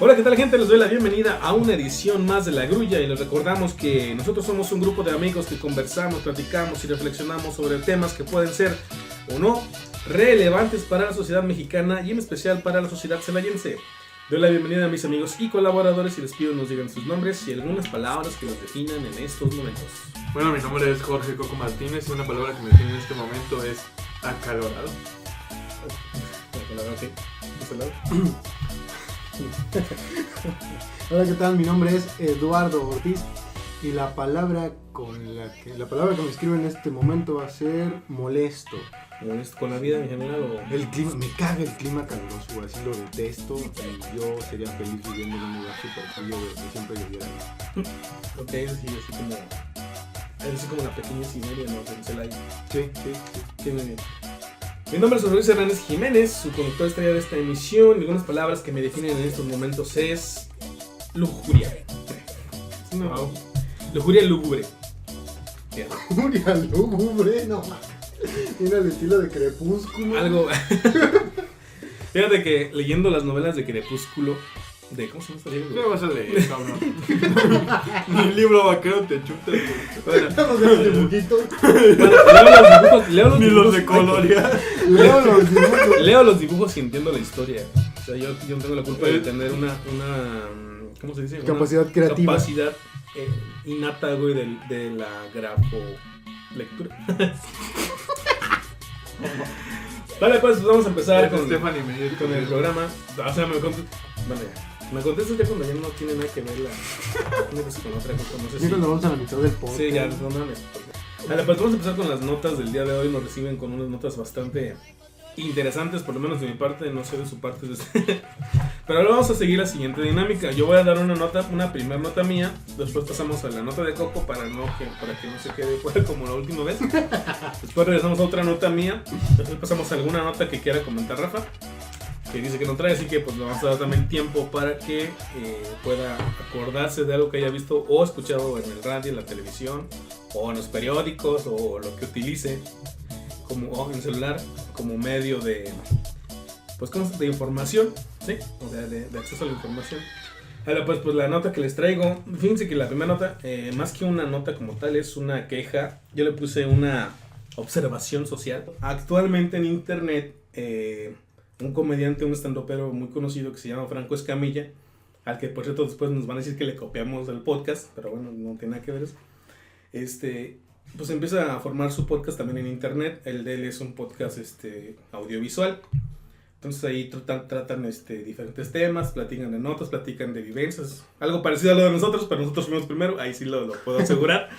Hola, ¿qué tal, gente? Les doy la bienvenida a una edición más de La Grulla y les recordamos que nosotros somos un grupo de amigos que conversamos, platicamos y reflexionamos sobre temas que pueden ser o no relevantes para la sociedad mexicana y en especial para la sociedad celayense. Doy la bienvenida a mis amigos y colaboradores y les pido nos digan sus nombres y algunas palabras que los definan en estos momentos. Bueno, mi nombre es Jorge Coco Martínez y una palabra que me define en este momento es acalorado. Hola, ¿qué tal? Mi nombre es Eduardo Ortiz y la palabra que me escribo en este momento va a ser molesto. ¿Molesto con la vida en general o...? El clima, me caga el clima caluroso, así lo detesto y yo sería feliz viviendo en un lugar súper frío que siempre lloviera. Ok, así como la pequeña Cimeria, ¿no? En Celaya. Sí. Sí, muy bien. Mi nombre es Luis Hernández Jiménez, su conductor estrella de esta emisión. Y algunas palabras que me definen en estos momentos es lujuria. No. Lujuria lúgubre. Lujuria lúgubre, no. Tiene el estilo de Crepúsculo. Algo. Fíjate que leyendo las novelas de Crepúsculo, ¿cómo se llama esta libro? ¿Qué vas a leer, cabrón? Mi libro vaquero te chuta. Bueno, Vamos a ver los dibujitos. Ni los de colorear. Leo los dibujos y entiendo la historia. O sea, yo no tengo la culpa de tener una ¿cómo se dice? Capacidad creativa. Capacidad innata, güey, de la lectura. Vale, pues vamos a empezar con el programa. O sea, me contestas ya cuando ya no tiene nada que ver con otra cosa. No sé Sí, cuando vamos a la mitad del podcast. Sí, ya, no mames. Vale, pues vamos a empezar con las notas del día de hoy. Nos reciben con unas notas bastante interesantes, por lo menos de mi parte, no sé de su parte. Pero ahora vamos a seguir la siguiente dinámica. Yo voy a dar una primera nota mía, después pasamos a la nota de Coco para que no se quede fuera como la última vez. Después regresamos a otra nota mía, después pasamos a alguna nota que quiera comentar Rafa, que dice que no trae, así que pues le vamos a dar también tiempo para que pueda acordarse de algo que haya visto o escuchado en el radio, en la televisión, o en los periódicos, o lo que utilice o en celular como medio de información, ¿sí? O sea, de acceso a la información. Ahora pues la nota que les traigo, fíjense que la primera nota, más que una nota como tal, es una queja. Yo le puse una observación social. Actualmente en internet, un comediante, un stand-upero muy conocido que se llama Franco Escamilla, al que por cierto después nos van a decir que le copiamos el podcast, pero bueno, no tiene nada que ver eso. Pues empieza a formar su podcast también en internet. El de él es un podcast audiovisual. Entonces ahí tratan diferentes temas, platican de notas, platican de vivencias, algo parecido a lo de nosotros, pero nosotros fuimos primero, ahí sí lo puedo asegurar.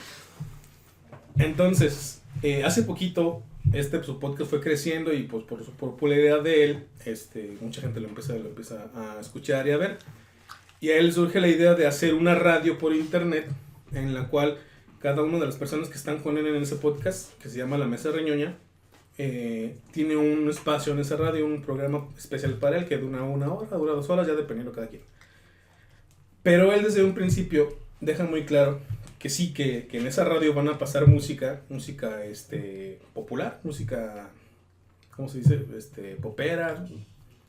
Entonces, hace poquito su podcast fue creciendo y pues por su popularidad de él, mucha gente lo empieza a escuchar y a ver. Y a él surge la idea de hacer una radio por internet en la cual cada una de las personas que están con él en ese podcast, que se llama La Mesa Reñoña, tiene un espacio en esa radio, un programa especial para él que dura 1 hora, dura 2 horas, ya dependiendo cada quien. Pero él desde un principio deja muy claro que sí, que en esa radio van a pasar música popular, música, ¿cómo se dice? Popera,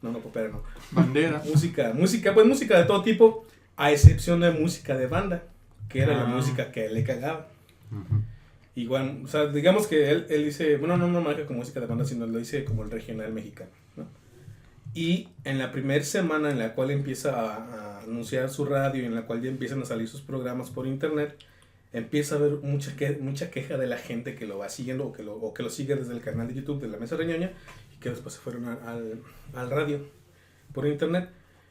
no, popera no. Bandera. Música de todo tipo, a excepción de música de banda, que era la música que a él le cagaba. Uh-huh. Igual, o sea, digamos que él dice, bueno, no maneja como música de banda, sino lo dice como el regional mexicano, ¿no? Y en la primera semana en la cual empieza a anunciar su radio y en la cual ya empiezan a salir sus programas por internet, empieza a haber mucha queja de la gente que lo va siguiendo o que lo sigue desde el canal de YouTube de La Mesa Reñoña y que después se fueron al radio por internet.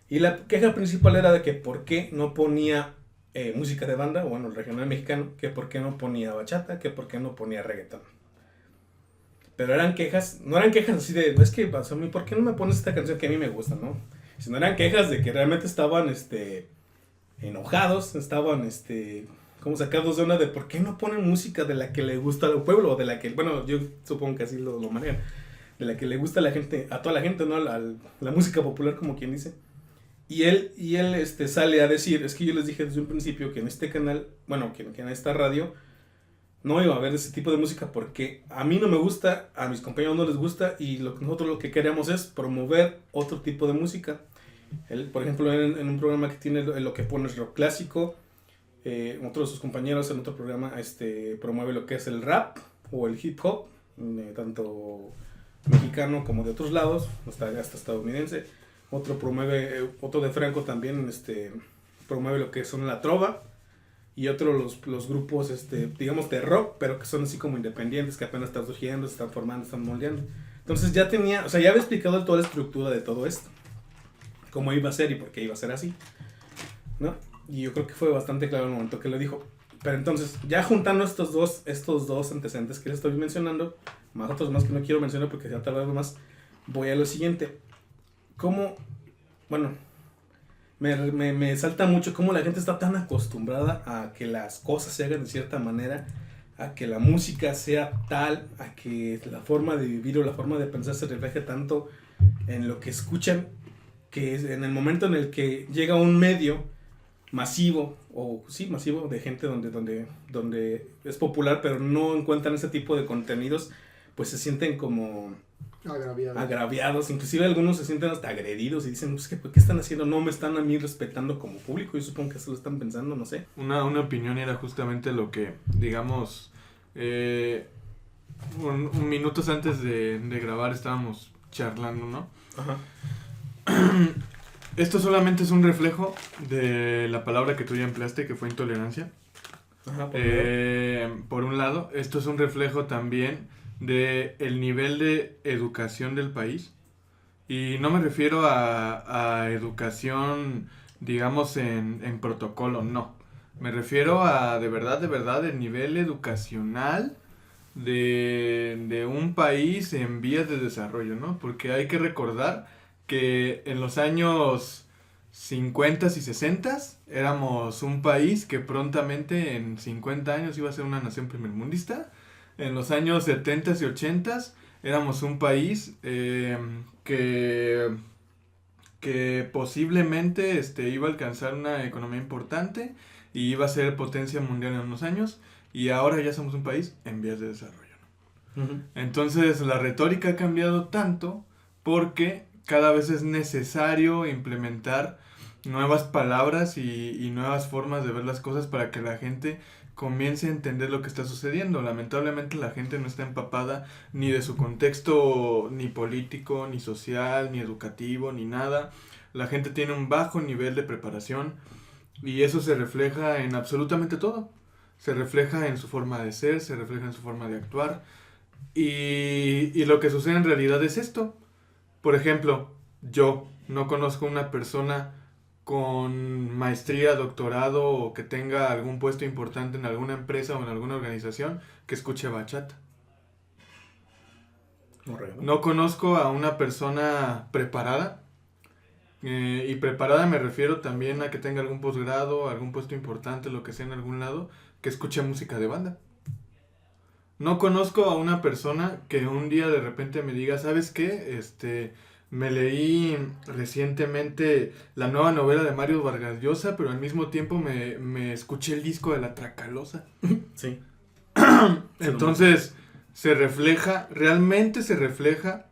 Y la queja principal era de que por qué no ponía música de banda, o bueno, el regional mexicano, que por qué no ponía bachata, que por qué no ponía reggaetón. Pero eran quejas, no eran quejas así de, es que, o sea, ¿por qué no me pones esta canción que a mí me gusta, no? Sino eran quejas de que realmente estaban, enojados, estaban, como sacados de onda de por qué no ponen música de la que le gusta al pueblo, o de la que, bueno, yo supongo que así lo manejan, de la que le gusta a la gente, a toda la gente, ¿no? La música popular, como quien dice. Y él sale a decir, es que yo les dije desde un principio que en este canal, bueno, que en esta radio, no iba a haber ese tipo de música porque a mí no me gusta, a mis compañeros no les gusta y nosotros lo que queremos es promover otro tipo de música. Él, por ejemplo, en un programa que tiene lo que pone es rock clásico, otro de sus compañeros en otro programa promueve lo que es el rap o el hip hop, tanto mexicano como de otros lados, hasta estadounidense. Otro de Franco también promueve lo que son la trova, y otro los grupos, digamos, de rock, pero que son así como independientes, que apenas están surgiendo, se están formando, están moldeando. Entonces ya ya había explicado toda la estructura de todo esto, cómo iba a ser y por qué iba a ser así, ¿no? Y yo creo que fue bastante claro en el momento que lo dijo. Pero entonces, ya juntando estos dos antecedentes que les estoy mencionando, más otros más que no quiero mencionar porque se ha tardado más, voy a lo siguiente. Bueno, me salta mucho cómo la gente está tan acostumbrada a que las cosas se hagan de cierta manera, a que la música sea tal, a que la forma de vivir o la forma de pensar se refleje tanto en lo que escuchan, que es en el momento en el que llega un medio masivo de gente donde es popular, pero no encuentran ese tipo de contenidos, pues se sienten como agraviados, inclusive algunos se sienten hasta agredidos y dicen, pues, ¿qué están haciendo? No me están a mí respetando como público. Yo supongo que eso lo están pensando, no sé. Una opinión era justamente lo que, digamos, un minutos antes de grabar estábamos charlando, ¿no? Ajá. Esto solamente es un reflejo de la palabra que tú ya empleaste, que fue intolerancia. Ajá, por un lado, esto es un reflejo también de el nivel de educación del país. Y no me refiero a educación, digamos, en protocolo, no. Me refiero a, de verdad, el nivel educacional de un país en vías de desarrollo, ¿no? Porque hay que recordar que en los años 50 y 60 éramos un país que prontamente en 50 años iba a ser una nación primermundista. En los años 70 y 80 éramos un país que posiblemente iba a alcanzar una economía importante y iba a ser potencia mundial en unos años, y ahora ya somos un país en vías de desarrollo, ¿no? Uh-huh. Entonces la retórica ha cambiado tanto porque cada vez es necesario implementar nuevas palabras y nuevas formas de ver las cosas para que la gente comience a entender lo que está sucediendo. Lamentablemente la gente no está empapada ni de su contexto ni político, ni social, ni educativo, ni nada. La gente tiene un bajo nivel de preparación y eso se refleja en absolutamente todo. Se refleja en su forma de ser, se refleja en su forma de actuar, y lo que sucede en realidad es esto. Por ejemplo, yo no conozco una persona con maestría, doctorado o que tenga algún puesto importante en alguna empresa o en alguna organización que escuche bachata. No conozco a una persona preparada, y preparada me refiero también a que tenga algún posgrado, algún puesto importante, lo que sea en algún lado, que escuche música de banda. No conozco a una persona que un día de repente me diga, ¿sabes qué? Me leí recientemente la nueva novela de Mario Vargas Llosa, pero al mismo tiempo me escuché el disco de La Tracalosa. Sí. Entonces, realmente se refleja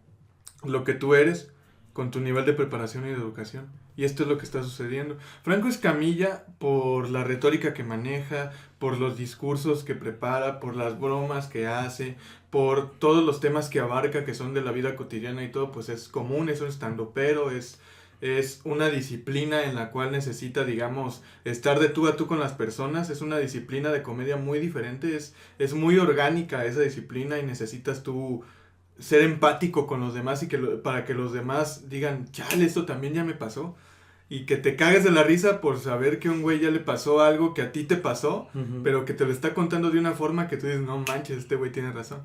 lo que tú eres con tu nivel de preparación y de educación. Y esto es lo que está sucediendo. Franco Escamilla, por la retórica que maneja, por los discursos que prepara, por las bromas que hace, por todos los temas que abarca, que son de la vida cotidiana y todo, pues es común, es un estandopero, es una disciplina en la cual necesita, digamos, estar de tú a tú con las personas. Es una disciplina de comedia muy diferente, es muy orgánica esa disciplina, y necesitas tú ser empático con los demás y para que los demás digan, chale, esto también ya me pasó, y que te cagues de la risa por saber que a un güey ya le pasó algo que a ti te pasó, uh-huh, pero que te lo está contando de una forma que tú dices, no manches, este güey tiene razón.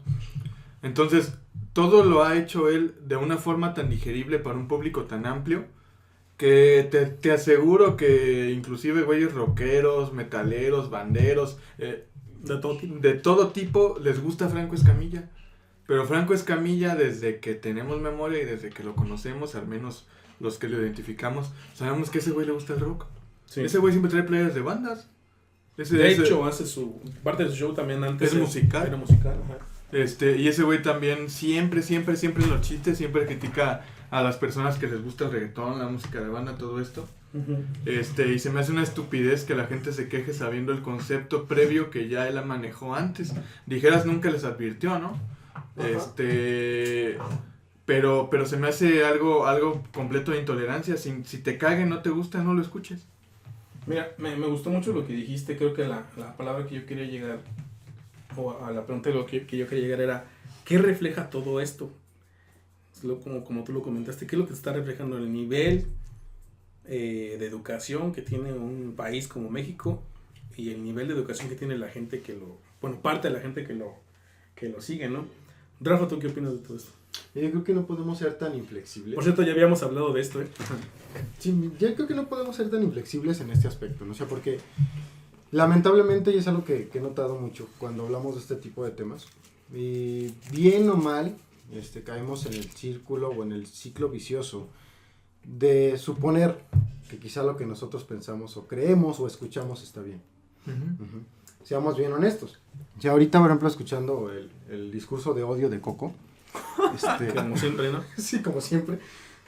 Entonces, todo lo ha hecho él de una forma tan digerible para un público tan amplio, que te aseguro que inclusive güeyes rockeros, metaleros, banderos, de todo tipo les gusta Franco Escamilla. Pero Franco Escamilla, desde que tenemos memoria y desde que lo conocemos, al menos los que lo identificamos, sabemos que a ese güey le gusta el rock. Sí. Ese güey siempre trae players de bandas. De hecho, hace parte de su show también antes. Es musical. Era musical, ajá. Y ese güey también siempre en los chistes, siempre critica a las personas que les gusta el reggaetón, la música de banda, todo esto. Y se me hace una estupidez que la gente se queje sabiendo el concepto previo que ya él la manejó antes. Dijeras, nunca les advirtió, ¿no? Pero se me hace algo completo de intolerancia. Si te cague, no te gusta, no lo escuches. Mira, me gustó mucho lo que dijiste. Creo que la palabra que yo quería llegar, o a la pregunta de lo que yo quería llegar era, ¿qué refleja todo esto? Como tú lo comentaste, ¿qué es lo que está reflejando el nivel de educación que tiene un país como México y el nivel de educación que tiene la gente parte de la gente que lo sigue, ¿no? Rafa, ¿tú qué opinas de todo esto? Yo creo que no podemos ser tan inflexibles. Por cierto, ya habíamos hablado de esto, ¿eh? Sí, yo creo que no podemos ser tan inflexibles en este aspecto, ¿no? O sea, porque lamentablemente, y es algo que he notado mucho cuando hablamos de este tipo de temas, y bien o mal, caemos en el círculo o en el ciclo vicioso de suponer que quizá lo que nosotros pensamos o creemos o escuchamos está bien. Uh-huh. Seamos bien honestos. Ya ahorita, por ejemplo, escuchando el discurso de odio de Coco, como siempre, ¿no? Sí, como siempre.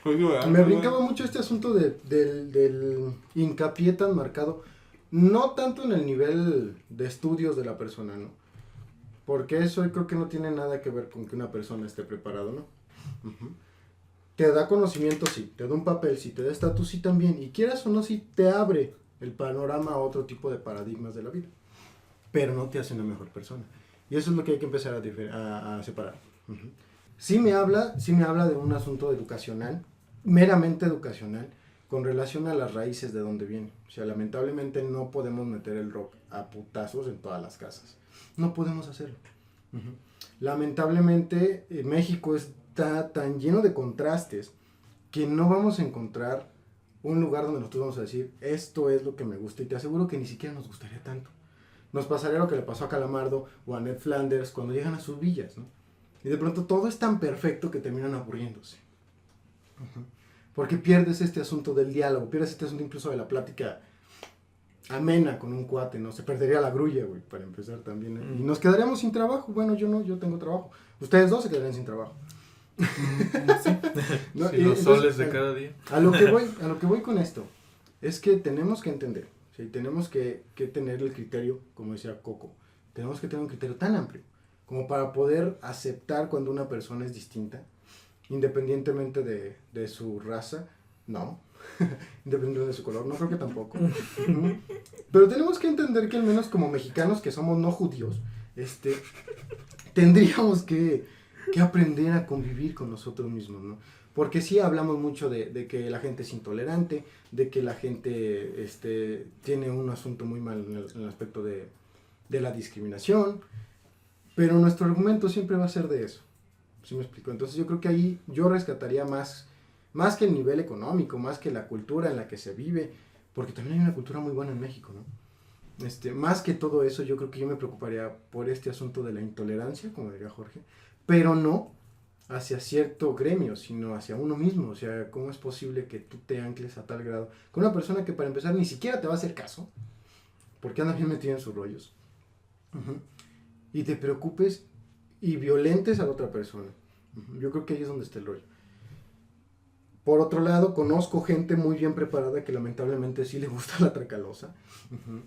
Me brincaba mucho este asunto del hincapié tan marcado, no tanto en el nivel de estudios de la persona, ¿no? Porque eso yo creo que no tiene nada que ver con que una persona esté preparado, ¿no? Uh-huh. Te da conocimiento, sí, te da un papel, sí, te da estatus, sí también, y quieras o no, sí te abre el panorama a otro tipo de paradigmas de la vida, pero no te hace una mejor persona. Y eso es lo que hay que empezar a separar. Uh-huh. Sí me habla de un asunto educacional, meramente educacional, con relación a las raíces de donde viene. O sea, lamentablemente no podemos meter el rock a putazos en todas las casas. No podemos hacerlo. Uh-huh. Lamentablemente México está tan lleno de contrastes que no vamos a encontrar un lugar donde nosotros vamos a decir, esto es lo que me gusta, y te aseguro que ni siquiera nos gustaría tanto. Nos pasaría lo que le pasó a Calamardo o a Ned Flanders cuando llegan a sus villas, ¿no? Y de pronto todo es tan perfecto que terminan aburriéndose. Uh-huh. Porque pierdes este asunto del diálogo, pierdes este asunto incluso de la plática amena con un cuate, ¿no? Se perdería la grulla, güey, para empezar también, ¿eh? Y nos quedaríamos sin trabajo. Bueno, yo no, yo tengo trabajo. Ustedes dos se quedarían sin trabajo. Sí. ¿No? Sí, los soles de cada día. A lo que voy con esto es que tenemos que entender, ¿sí? Tenemos que tener el criterio, como decía Coco, tenemos que tener un criterio tan amplio como para poder aceptar cuando una persona es distinta, independientemente de su raza, no, independientemente de su color, no creo que tampoco. Pero tenemos que entender que al menos como mexicanos que somos no judíos, tendríamos que aprender a convivir con nosotros mismos, ¿no? Porque sí hablamos mucho de que la gente es intolerante, de que la gente tiene un asunto muy mal en el aspecto de la discriminación, pero nuestro argumento siempre va a ser de eso. ¿Sí me explico? Entonces yo creo que ahí yo rescataría más que el nivel económico, más que la cultura en la que se vive, porque también hay una cultura muy buena en México, ¿no? Más que todo eso, yo creo que yo me preocuparía por este asunto de la intolerancia, como diría Jorge, pero no hacia cierto gremio, sino hacia uno mismo. O sea, ¿cómo es posible que tú te ancles a tal grado con una persona que para empezar ni siquiera te va a hacer caso, porque anda bien metido en sus rollos? Uh-huh. Y te preocupes y violentes a la otra persona. Yo creo que ahí es donde está el rollo. Por otro lado, conozco gente muy bien preparada que lamentablemente sí le gusta la tracalosa. Uh-huh.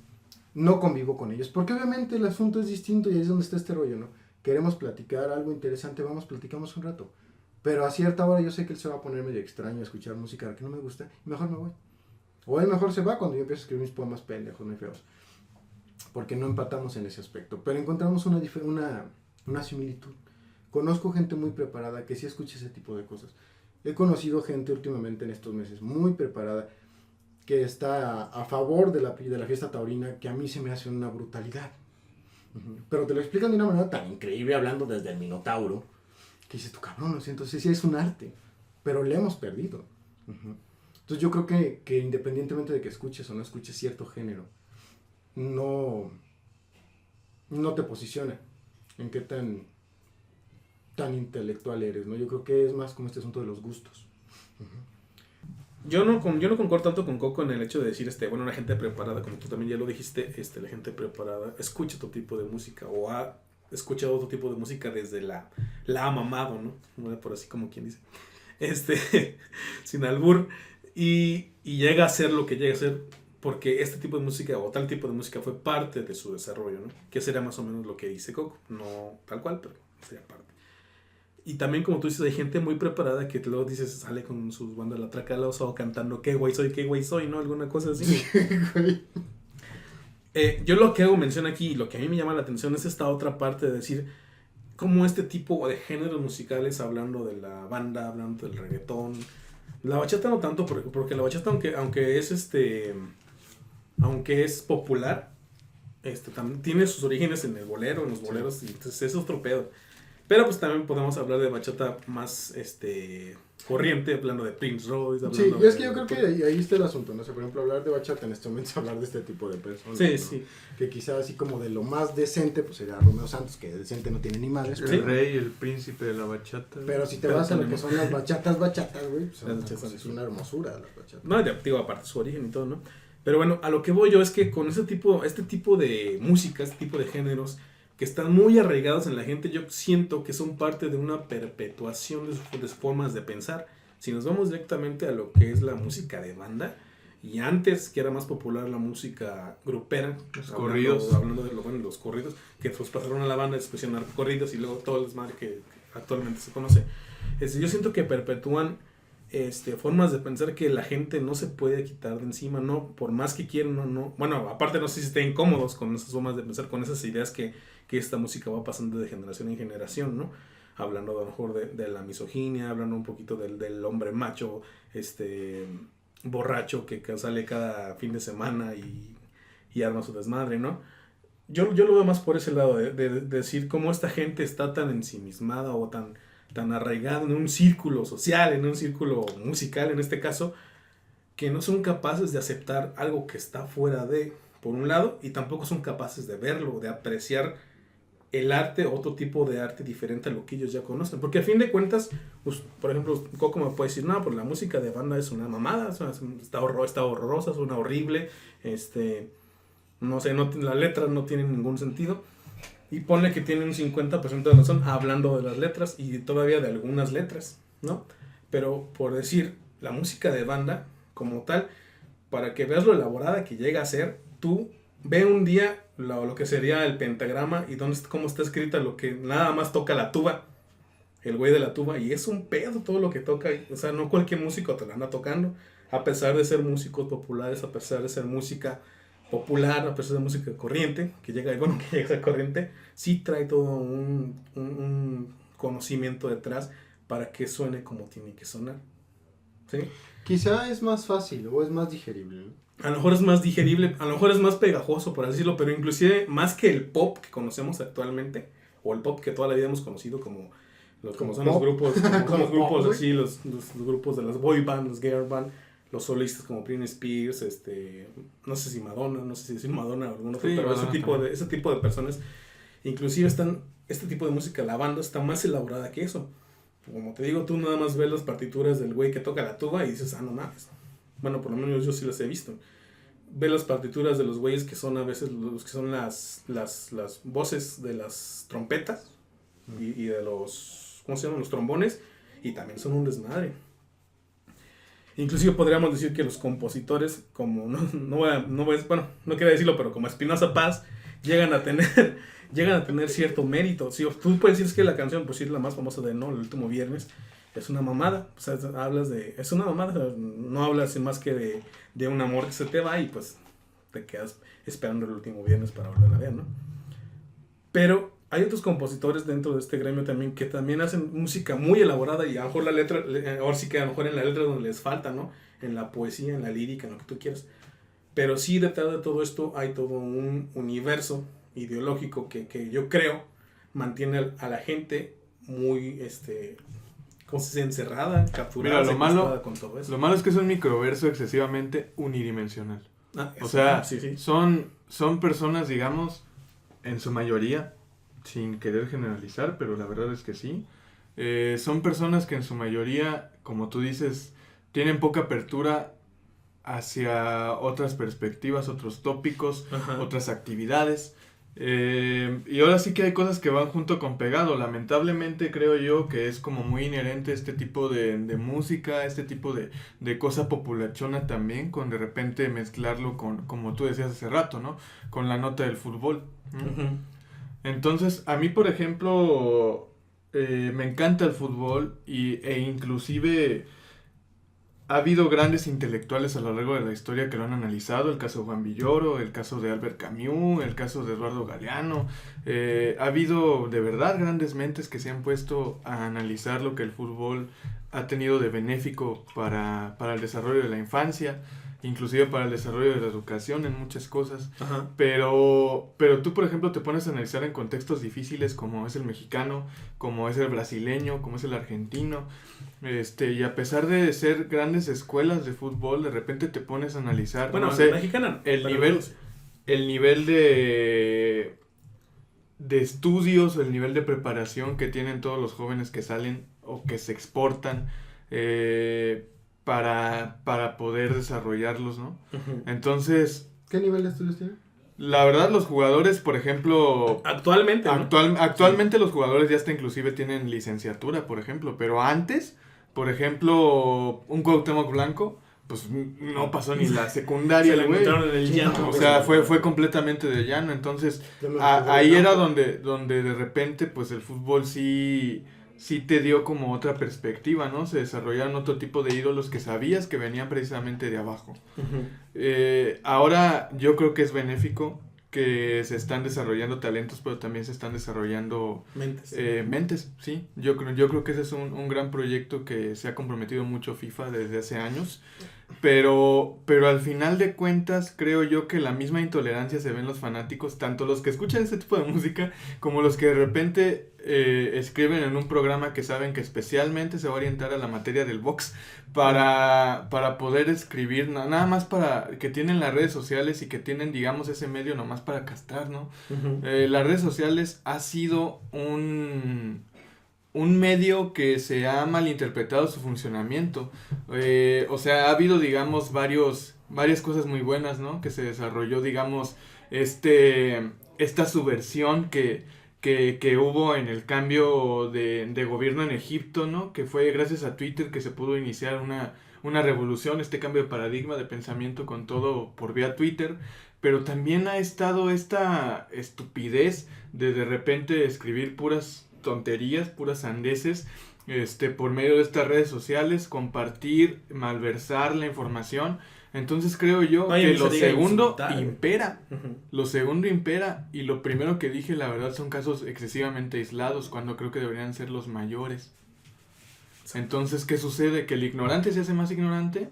No convivo con ellos, porque obviamente el asunto es distinto y ahí es donde está este rollo, ¿no? Queremos platicar algo interesante, platicamos un rato. Pero a cierta hora yo sé que él se va a poner medio extraño a escuchar música que no me gusta, y mejor me voy. O él mejor se va cuando yo empiezo a escribir mis poemas pendejos, muy feos. Porque no empatamos en ese aspecto, pero encontramos una similitud. Conozco gente muy preparada que sí escucha ese tipo de cosas. He conocido gente últimamente en estos meses muy preparada que está a favor de la fiesta taurina, que a mí se me hace una brutalidad. Uh-huh. Pero te lo explican de una manera tan increíble, hablando desde el Minotauro, que dices, tú cabrón, entonces sí es un arte, pero le hemos perdido. Uh-huh. Entonces yo creo que independientemente de que escuches o no escuches cierto género, no te posiciona en qué tan intelectual eres, ¿no? Yo creo que es más como este asunto de los gustos. Uh-huh. Yo no concuerdo tanto con Coco en el hecho de decir, bueno, una gente preparada, como tú también ya lo dijiste, la gente preparada escucha otro tipo de música o ha escuchado otro tipo de música desde la ha mamado, ¿no? Por así como quien dice. Sin albur. Y llega a ser lo que llega a ser porque este tipo de música o tal tipo de música fue parte de su desarrollo, ¿no? Que sería más o menos lo que dice Coco. No tal cual, pero sería parte. Y también, como tú dices, hay gente muy preparada que luego dices, sale con sus bandas La Traca del Oso cantando qué güey soy, ¿no? Alguna cosa así. Yo lo que hago mención aquí, y lo que a mí me llama la atención es esta otra parte de decir cómo este tipo de géneros musicales, hablando de la banda, hablando del reggaetón, la bachata no tanto, porque la bachata aunque es popular, también tiene sus orígenes en el bolero, en los boleros, y entonces es otro pedo. Pero pues también podemos hablar de bachata más corriente, hablando de Prince Royce. Sí, y es que yo creo que ahí está el asunto, ¿no? O sea, por ejemplo, hablar de bachata en este momento es hablar de este tipo de personas. Sí, ¿no? sí. Que quizás así como de lo más decente, pues sería Romeo Santos, que decente no tiene ni madres. El rey, el príncipe de la bachata. Pero si te vas a lo que son las bachatas, güey, pues Las es una hermosura las bachatas. No, digo, aparte su origen y todo, ¿no? Pero bueno, a lo que voy yo es que con este tipo de música, este tipo de géneros que están muy arraigados en la gente, yo siento que son parte de una perpetuación de sus formas de pensar. Si nos vamos directamente a lo que es la música de banda, y antes que era más popular la música grupera, los corridos, hablando de los corridos, que pues pasaron a la banda, después a corridos y luego todo el desmadre que actualmente se conoce. Yo siento que perpetúan formas de pensar que la gente no se puede quitar de encima, no, por más que quieran, no. Bueno, aparte no sé si estén cómodos con esas formas de pensar, con esas ideas que esta música va pasando de generación en generación, ¿no? Hablando a lo mejor de la misoginia, hablando un poquito del hombre macho, borracho que sale cada fin de semana y arma su desmadre, ¿no? Yo lo veo más por ese lado, de decir cómo esta gente está tan ensimismada o tan arraigada en un círculo social, en un círculo musical en este caso, que no son capaces de aceptar algo que está fuera de, por un lado, y tampoco son capaces de verlo, de apreciar el arte, otro tipo de arte diferente a lo que ellos ya conocen. Porque a fin de cuentas, pues, por ejemplo, Coco me puede decir, no, pues la música de banda es una mamada, está horrorosa, suena horrible, no sé, las letras no tienen ningún sentido. Y ponle que tiene un 50% de razón hablando de las letras y todavía de algunas letras, ¿no? Pero por decir, la música de banda como tal, para que veas lo elaborada que llega a ser, tú ve un día lo que sería el pentagrama y cómo está escrita lo que nada más toca la tuba, el güey de la tuba, y es un pedo todo lo que toca, o sea, no cualquier músico te la anda tocando, a pesar de ser músicos populares, a pesar de ser música popular, a pesar de música corriente, que llega a ser corriente, sí trae todo un conocimiento detrás para que suene como tiene que sonar, ¿sí? Quizá es más fácil o es más digerible, ¿no? A lo mejor es más digerible, a lo mejor es más pegajoso, por así decirlo, pero inclusive más que el pop que conocemos actualmente, o el pop que toda la vida hemos conocido como son los grupos, los grupos así, los grupos de las boy band, los girl band, los solistas como Britney Spears, no sé si Madonna, no sé si decir Madonna o alguno, sí, pero ese tipo de personas, inclusive este tipo de música, la banda está más elaborada que eso. Como te digo, tú nada más ves las partituras del güey que toca la tuba y dices, no mames. Bueno, por lo menos yo sí las he visto. Ve las partituras de los güeyes que son a veces los que son las voces de las trompetas y de los, ¿cómo se llaman? Los trombones, y también son un desmadre. Inclusive podríamos decir que los compositores, como no quería decirlo, pero como Espinoza Paz, llegan a tener cierto mérito. Si tú puedes decir que la canción, pues sí, es la más famosa de el último viernes, es una mamada, o sea, es una mamada, no hablas más que de un amor que se te va y pues te quedas esperando el último viernes para volver a ver, ¿no? Pero hay otros compositores dentro de este gremio también que también hacen música muy elaborada y a lo mejor la letra, ahora sí que a lo mejor en la letra donde les falta, ¿no? En la poesía, en la lírica, en lo que tú quieras. Pero sí, detrás de todo esto hay todo un universo ideológico que yo creo mantiene a la gente muy, ¿cómo se dice? Encerrada, capturada. Mira, con todo eso. Lo malo es que es un microverso excesivamente unidimensional. O sea, sí. Son personas, digamos, en su mayoría, sin querer generalizar, pero la verdad es que sí, son personas que en su mayoría, como tú dices, tienen poca apertura hacia otras perspectivas, otros tópicos, otras actividades, Y ahora sí que hay cosas que van junto con pegado. Lamentablemente creo yo que es como muy inherente este tipo de música, este tipo de cosa populachona también, con de repente mezclarlo con, como tú decías hace rato, ¿no? Con la nota del fútbol. Ujú. Entonces, a mí, por ejemplo, me encanta el fútbol e inclusive ha habido grandes intelectuales a lo largo de la historia que lo han analizado, el caso de Juan Villoro, el caso de Albert Camus, el caso de Eduardo Galeano. Ha habido de verdad grandes mentes que se han puesto a analizar lo que el fútbol ha tenido de benéfico para el desarrollo de la infancia, inclusive para el desarrollo de la educación en muchas cosas. Ajá. Pero tú, por ejemplo, te pones a analizar en contextos difíciles como es el mexicano, como es el brasileño, como es el argentino. Y a pesar de ser grandes escuelas de fútbol, de repente te pones a analizar, Bueno, no sé, mexicana. el pero nivel, no sé. el nivel de estudios, el nivel de preparación que tienen todos los jóvenes que salen o que se exportan para poder desarrollarlos, ¿no? Ujú. Entonces, ¿Qué nivel de estudios tiene? la verdad, los jugadores, por ejemplo, Actualmente, ¿no? actualmente los jugadores ya hasta inclusive tienen licenciatura, por ejemplo, pero antes, por ejemplo, un Cuauhtémoc Blanco, pues no pasó ni la Se secundaria, la güey. encontraron en el Sí, llano. O sea, fue completamente de llano, entonces Yo me ahí recuerdo era tanto. donde de repente pues el fútbol sí te dio como otra perspectiva, ¿no? Se desarrollaron otro tipo de ídolos que sabías que venían precisamente de abajo. Ujú. Ahora yo creo que es benéfico que se están desarrollando talentos, pero también se están desarrollando Mentes. mentes, sí. Yo creo que ese es un gran proyecto que se ha comprometido mucho FIFA desde hace años. Pero al final de cuentas creo yo que la misma intolerancia se ve en los fanáticos, tanto los que escuchan este tipo de música como los que de repente escriben en un programa que saben que especialmente se va a orientar a la materia del box para poder escribir, nada más para que tienen las redes sociales y que tienen, digamos, ese medio nomás para castrar, ¿no? Ujú. Las redes sociales ha sido un medio que se ha malinterpretado su funcionamiento. O sea, ha habido, digamos, varias cosas muy buenas, ¿no? Que se desarrolló, digamos, esta subversión que hubo en el cambio de gobierno en Egipto, ¿no? Que fue gracias a Twitter que se pudo iniciar una revolución, este cambio de paradigma de pensamiento con todo por vía Twitter. Pero también ha estado esta estupidez de repente escribir puras tonterías, puras sandeces, por medio de estas redes sociales, compartir, malversar la información. Entonces creo yo No, y que ni se lo diga segundo insultar. impera. Ujú. Lo segundo impera y lo primero que dije, la verdad, son casos excesivamente aislados cuando creo que deberían ser los mayores. Entonces, ¿qué sucede? Que el ignorante se hace más ignorante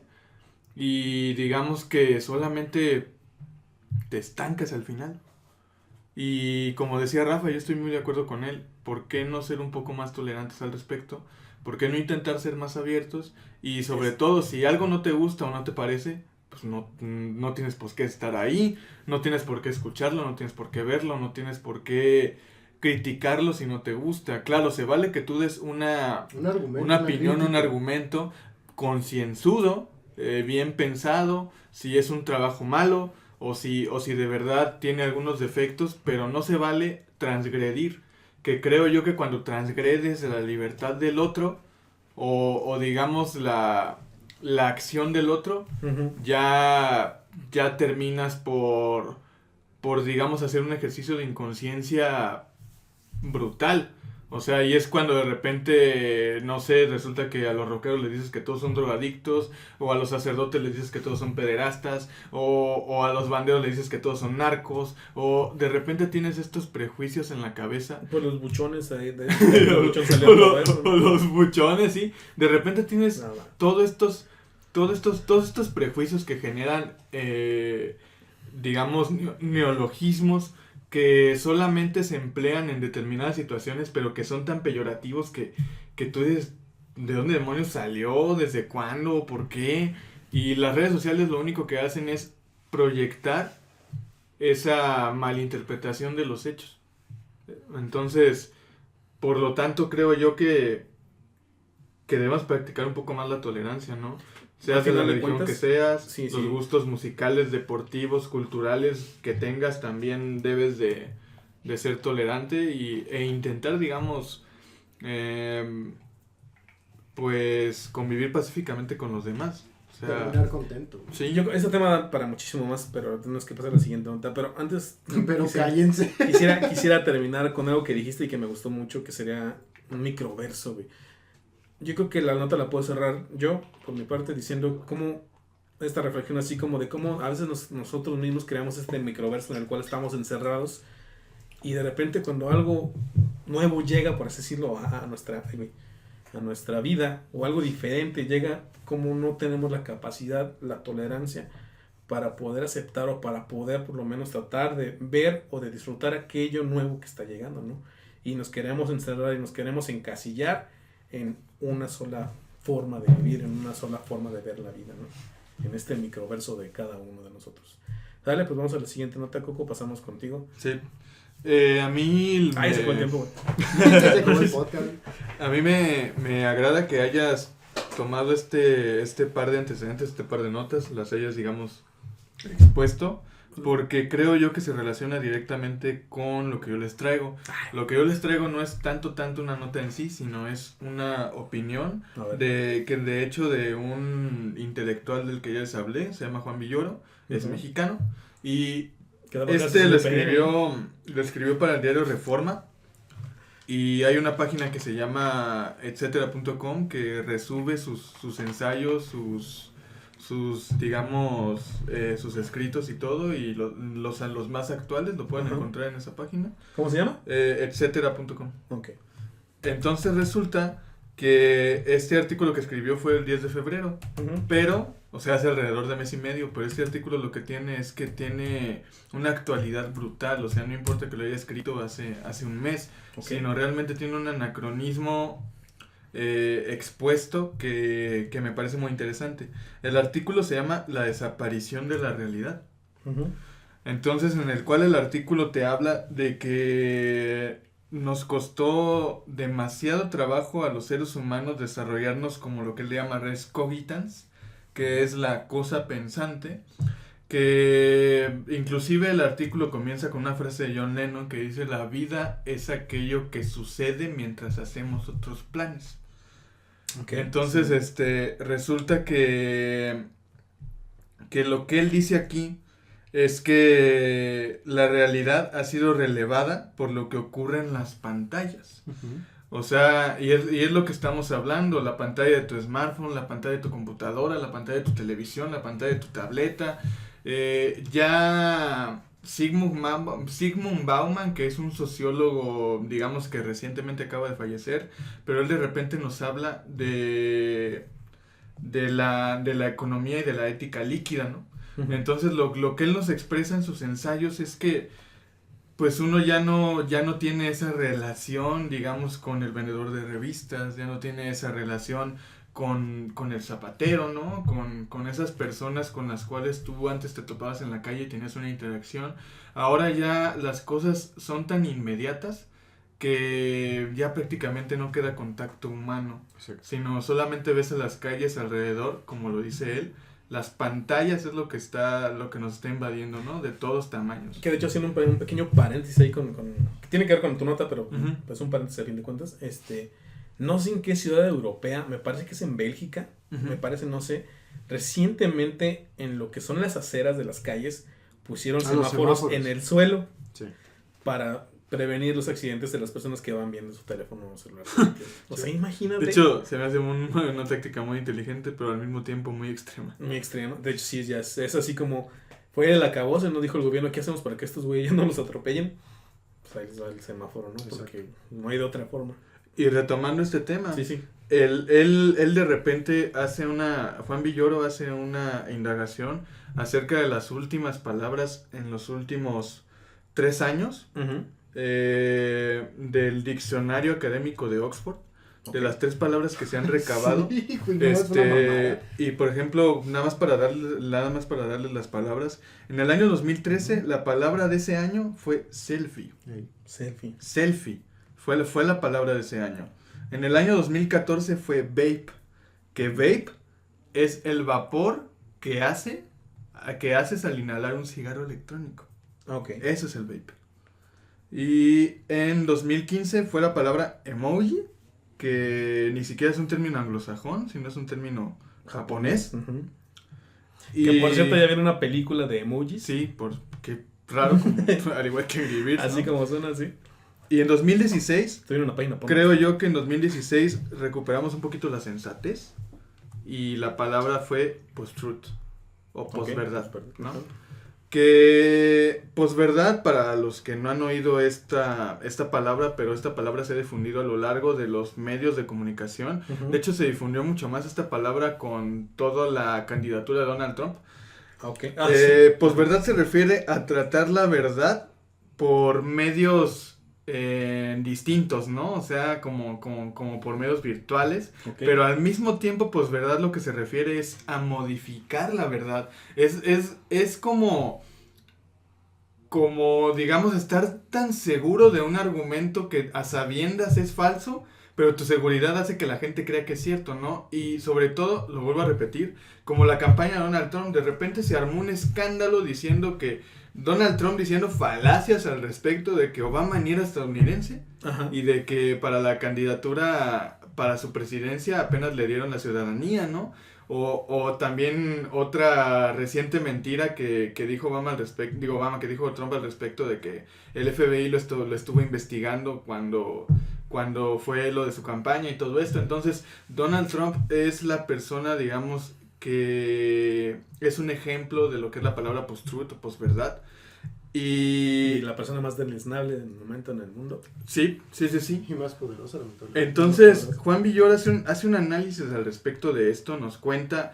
y digamos que solamente te estancas al final. Y como decía Rafa, yo estoy muy de acuerdo con él. ¿Por qué no ser un poco más tolerantes al respecto? ¿Por qué no intentar ser más abiertos? Y sobre todo, si algo no te gusta o no te parece, pues no tienes por qué estar ahí, no tienes por qué escucharlo, no tienes por qué verlo, no tienes por qué criticarlo si no te gusta. Claro, se vale que tú des una opinión, un crítica. argumento concienzudo, bien pensado, si es un trabajo malo o si de verdad tiene algunos defectos, pero no se vale transgredir, que creo yo que cuando transgredes la libertad del otro o digamos la acción del otro, Ujú. ya terminas por digamos hacer un ejercicio de inconsciencia brutal. O sea, y es cuando de repente, no sé, resulta que a los rockeros les dices que todos son drogadictos, o a los sacerdotes les dices que todos son pederastas, o a los banderos les dices que todos son narcos, o de repente tienes estos prejuicios en la cabeza. Pues los buchones ahí. o, Los buchones salieron por eso, ¿no? los buchones, sí. De repente tienes Nada. todos estos prejuicios que generan, digamos, neologismos que solamente se emplean en determinadas situaciones, pero que son tan peyorativos que tú dices, ¿de dónde demonios salió? ¿Desde cuándo? ¿Por qué? Y las redes sociales lo único que hacen es proyectar esa malinterpretación de los hechos. Entonces, por lo tanto, creo yo que debemos practicar un poco más la tolerancia, ¿no? Seas de la religión que seas, sí, los sí. gustos musicales, deportivos, culturales que tengas, también debes de de ser tolerante e intentar, digamos, pues convivir pacíficamente con los demás. O sea, Terminar contento. Sí, este tema da para muchísimo más, pero tenemos que pasar a la siguiente nota. Pero antes Pero cállense. quisiera terminar con algo que dijiste y que me gustó mucho, que sería un microverso, güey. Yo creo que la nota la puedo cerrar yo, por mi parte, diciendo cómo esta reflexión así como de cómo a veces nosotros mismos creamos este microverso en el cual estamos encerrados y de repente cuando algo nuevo llega, por así decirlo, a nuestra vida o algo diferente llega, como no tenemos la capacidad, la tolerancia para poder aceptar o para poder por lo menos tratar de ver o de disfrutar aquello nuevo que está llegando, ¿no? Y nos queremos encerrar y nos queremos encasillar en una sola forma de vivir, en una sola forma de ver la vida, ¿no? En este microverso de cada uno de nosotros. Dale, pues vamos a la siguiente nota, Coco, pasamos contigo. Sí. A mí... Ahí se fue el tiempo, güey. Se acabó el podcast. A mí me agrada que hayas tomado este par de antecedentes, este par de notas, las hayas, digamos, expuesto, porque creo yo que se relaciona directamente con lo que yo les traigo. Lo que yo les traigo no es tanto una nota en sí, sino es una opinión de hecho de un intelectual del que ya les hablé, se llama Juan Villoro, es mexicano, y lo escribió para el diario Reforma. Y hay una página que se llama etcétera.com que resume sus ensayos, sus digamos, sus escritos y todo, y los más actuales lo pueden encontrar en esa página. ¿Cómo se llama? Etcétera.com. Ok. Entonces resulta que este artículo que escribió fue el 10 de febrero, pero, o sea, hace alrededor de mes y medio, pero este artículo lo que tiene es que tiene una actualidad brutal, o sea, no importa que lo haya escrito hace un mes, sino realmente tiene un anacronismo expuesto que me parece muy interesante. El artículo se llama La desaparición de la realidad. Entonces, en el cual el artículo te habla de que nos costó demasiado trabajo a los seres humanos desarrollarnos como lo que él llama res cogitans, que es la cosa pensante, que inclusive el artículo comienza con una frase de John Lennon que dice: la vida es aquello que sucede mientras hacemos otros planes. Entonces, resulta que lo que él dice aquí es que la realidad ha sido relevada por lo que ocurre en las pantallas. O sea, y es lo que estamos hablando, la pantalla de tu smartphone, la pantalla de tu computadora, la pantalla de tu televisión, la pantalla de tu tableta. Ya Zygmunt Bauman, que es un sociólogo, digamos, que recientemente acaba de fallecer, pero él de repente nos habla de la economía y de la ética líquida, ¿no? Entonces lo que él nos expresa en sus ensayos es que pues uno ya no tiene esa relación, digamos, con el vendedor de revistas, ya no tiene esa relación con el zapatero, ¿no? Con esas personas con las cuales tú antes te topabas en la calle y tenías una interacción. Ahora ya las cosas son tan inmediatas que ya prácticamente no queda contacto humano, sino solamente ves a las calles alrededor, como lo dice él. Las pantallas es lo que nos está invadiendo, ¿no? De todos tamaños. Que de hecho haciendo un pequeño paréntesis ahí que tiene que ver con tu nota, pero pues un paréntesis a fin de cuentas. No sé en qué ciudad europea, me parece que es en Bélgica, me parece, no sé. Recientemente en lo que son las aceras de las calles pusieron semáforos en el suelo para prevenir los accidentes de las personas que van viendo su teléfono celular. O sea, imagínate. De hecho, se me hace una táctica muy inteligente, pero al mismo tiempo muy extrema. Muy extrema. De hecho, sí, ya es así como fue el acabose, ¿no? Dijo el gobierno, ¿qué hacemos para que estos güeyes no nos atropellen? Pues ahí les va el semáforo, ¿no? Porque no hay de otra forma. Y retomando este tema, sí. Él de repente Juan Villoro hace una indagación acerca de las últimas palabras en los últimos 3 años. Del diccionario académico de Oxford, de las 3 palabras que se han recabado. Y por ejemplo, nada más para darles las palabras, en el año 2013 la palabra de ese año fue selfie. Selfie fue la palabra de ese año. En el año 2014 fue vape, que vape es el vapor que haces al inhalar un cigarro electrónico. Eso es el vape. Y en 2015 fue la palabra emoji, que ni siquiera es un término anglosajón, sino es un término japonés. Ujú. Y Que por cierto ya viene una película de emojis. sí, qué raro, al igual que Angry Birds, Así ¿no? como suena, así. Y en 2016, Estoy en una página. creo yo que en 2016 recuperamos un poquito la sensatez y la palabra fue post-truth o posverdad, ¿no? Que posverdad, para los que no han oído esta palabra, pero esta palabra se ha difundido a lo largo de los medios de comunicación. Uh-huh. De hecho, se difundió mucho más esta palabra con toda la candidatura de Donald Trump. Okay. Sí. Posverdad se refiere a tratar la verdad por medios distintos, ¿no? O sea, como por medios virtuales, Okay. pero al mismo tiempo, posverdad lo que se refiere es a modificar la verdad. Es como, digamos, estar tan seguro de un argumento que a sabiendas es falso, pero tu seguridad hace que la gente crea que es cierto, ¿no? Y sobre todo, lo vuelvo a repetir, como la campaña de Donald Trump, de repente se armó un escándalo diciendo que Donald Trump diciendo falacias al respecto de que Obama ni era estadounidense. Ajá. Y de que para la candidatura para su presidencia apenas le dieron la ciudadanía, ¿no? O también otra reciente mentira que dijo Obama al respecto, que dijo Trump al respecto de que el FBI lo estuvo investigando cuando fue lo de su campaña y todo esto. Entonces, Donald Trump es la persona, digamos, que es un ejemplo de lo que es la palabra post-truth o posverdad. Y la persona más deleznable del momento en el mundo. Sí. Y más poderosa, lamentablemente. Entonces, Juan Villoro hace un análisis al respecto de esto, nos cuenta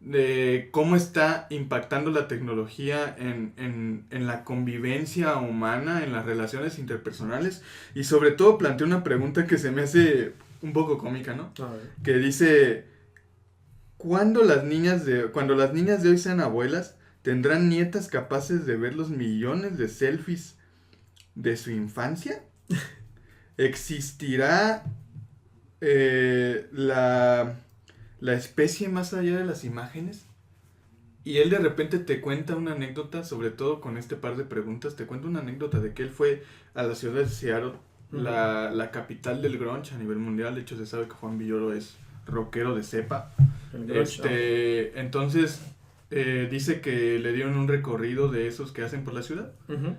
de cómo está impactando la tecnología en la convivencia humana, en las relaciones interpersonales, y sobre todo plantea una pregunta que se me hace un poco cómica, ¿no? Que dice, cuando las niñas de hoy sean abuelas, ¿tendrán nietas capaces de ver los millones de selfies de su infancia? ¿Existirá la especie más allá de las imágenes? Y él de repente te cuenta una anécdota, sobre todo con este par de preguntas, te cuenta una anécdota de que él fue a la ciudad de Seattle, uh-huh, la capital del grunge a nivel mundial. De hecho, se sabe que Juan Villoro es rockero de cepa. Entonces, dice que le dieron un recorrido de esos que hacen por la ciudad. Uh-huh.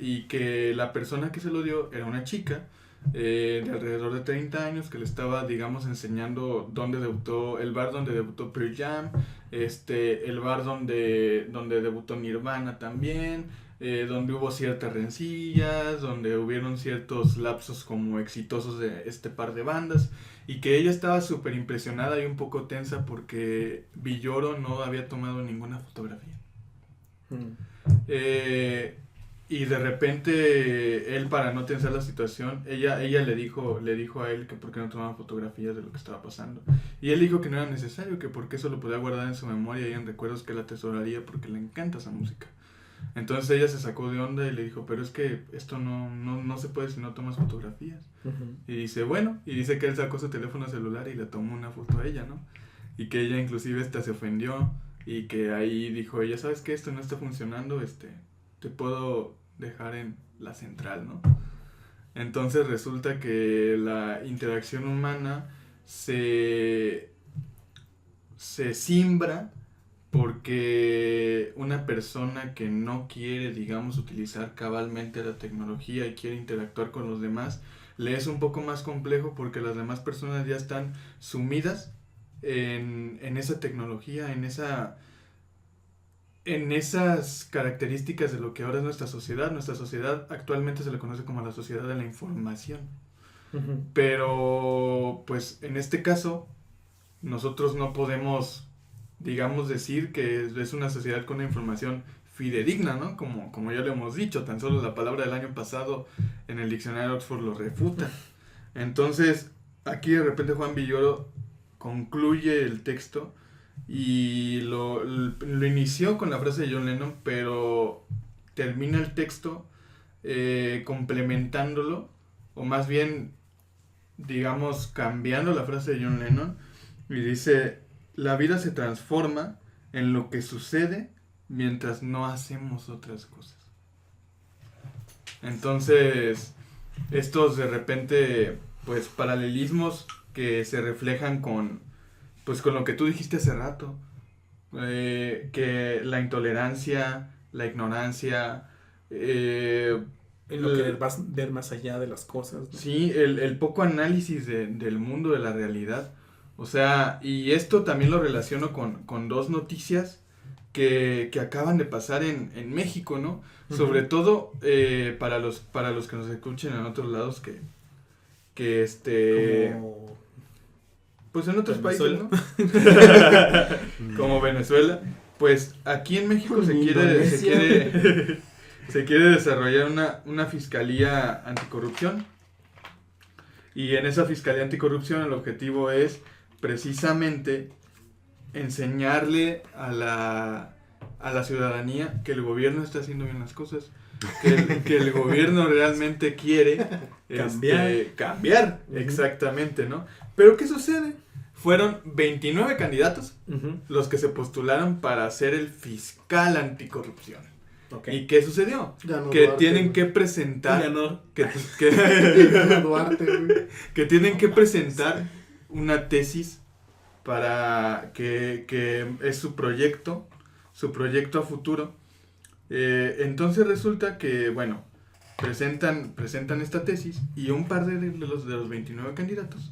Y que la persona que se lo dio era una chica de alrededor de 30 años que le estaba, digamos, enseñando dónde debutó, el bar donde debutó Pearl Jam, el bar donde debutó Nirvana también, donde hubo ciertas rencillas, donde hubieron ciertos lapsos como exitosos de este par de bandas, y que ella estaba súper impresionada y un poco tensa porque Villoro no había tomado ninguna fotografía. Y de repente él, para no tensar la situación, ella le dijo a él que por qué no tomaba fotografías de lo que estaba pasando, y él dijo que no era necesario, que porque eso lo podía guardar en su memoria y en recuerdos que la atesoraría porque le encanta esa música. Entonces ella se sacó de onda y le dijo, pero es que esto no se puede si no tomas fotografías. Uh-huh. Y dice, bueno, y dice que él sacó su teléfono celular y le tomó una foto a ella, ¿no? Y que ella inclusive se ofendió, y que ahí dijo ella, ¿sabes qué? Esto no está funcionando, te puedo dejar en la central, ¿no? Entonces resulta que la interacción humana se simbra porque una persona que no quiere, digamos, utilizar cabalmente la tecnología y quiere interactuar con los demás, le es un poco más complejo porque las demás personas ya están sumidas en esa tecnología, en esas características de lo que ahora es nuestra sociedad. Nuestra sociedad actualmente se le conoce como la sociedad de la información. Uh-huh. Pero, pues, en este caso, nosotros no podemos, digamos, decir que es una sociedad con una información fidedigna, ¿no? Como ya lo hemos dicho, tan solo la palabra del año pasado en el diccionario de Oxford lo refuta. Entonces, aquí de repente Juan Villoro concluye el texto y lo inició con la frase de John Lennon, pero termina el texto complementándolo, o más bien, digamos, cambiando la frase de John Lennon, y dice, la vida se transforma en lo que sucede mientras no hacemos otras cosas. Entonces, estos de repente, pues, paralelismos que se reflejan con lo que tú dijiste hace rato, que la intolerancia, la ignorancia, En lo que vas a ver más allá de las cosas, ¿no? sí, el poco análisis del mundo, de la realidad. O sea, y esto también lo relaciono con dos noticias que acaban de pasar en México, ¿no? Uh-huh. Sobre todo para los que nos escuchen en otros lados que Como pues en otros Venezuela. países, ¿no? Como Venezuela. Pues aquí en México se quiere desarrollar una fiscalía anticorrupción. Y en esa fiscalía anticorrupción el objetivo es precisamente enseñarle a la ciudadanía que el gobierno está haciendo bien las cosas, que el gobierno realmente quiere cambiar, Uh-huh. exactamente, ¿no? Pero ¿qué sucede? Fueron 29 candidatos Uh-huh. los que se postularon para ser el fiscal anticorrupción. Okay. ¿Y qué sucedió? Ganó Que Duarte, tienen güey. que presentar Ganó. Ganó Duarte, güey. que tienen que presentar una tesis para que es su proyecto a futuro. Entonces resulta que, bueno, presentan esta tesis y un par de los 29 candidatos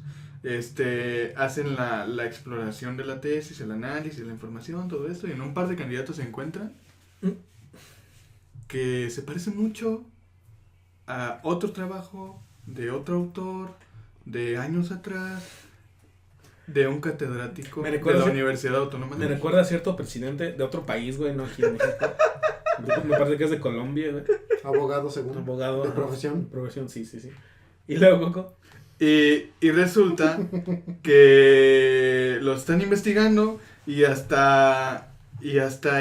hacen la exploración de la tesis, el análisis, la información, todo esto, y en un par de candidatos se encuentran que se parece mucho a otro trabajo de otro autor de años atrás, de un catedrático Me de recuerda la a- Universidad Autónoma de Me México. recuerda a cierto presidente de otro país, güey, no aquí en México. Me parece que es de Colombia, güey. Abogado según. Abogado. De ajá. profesión. Profesión, sí. Y luego, Coco. Y resulta que lo están investigando y hasta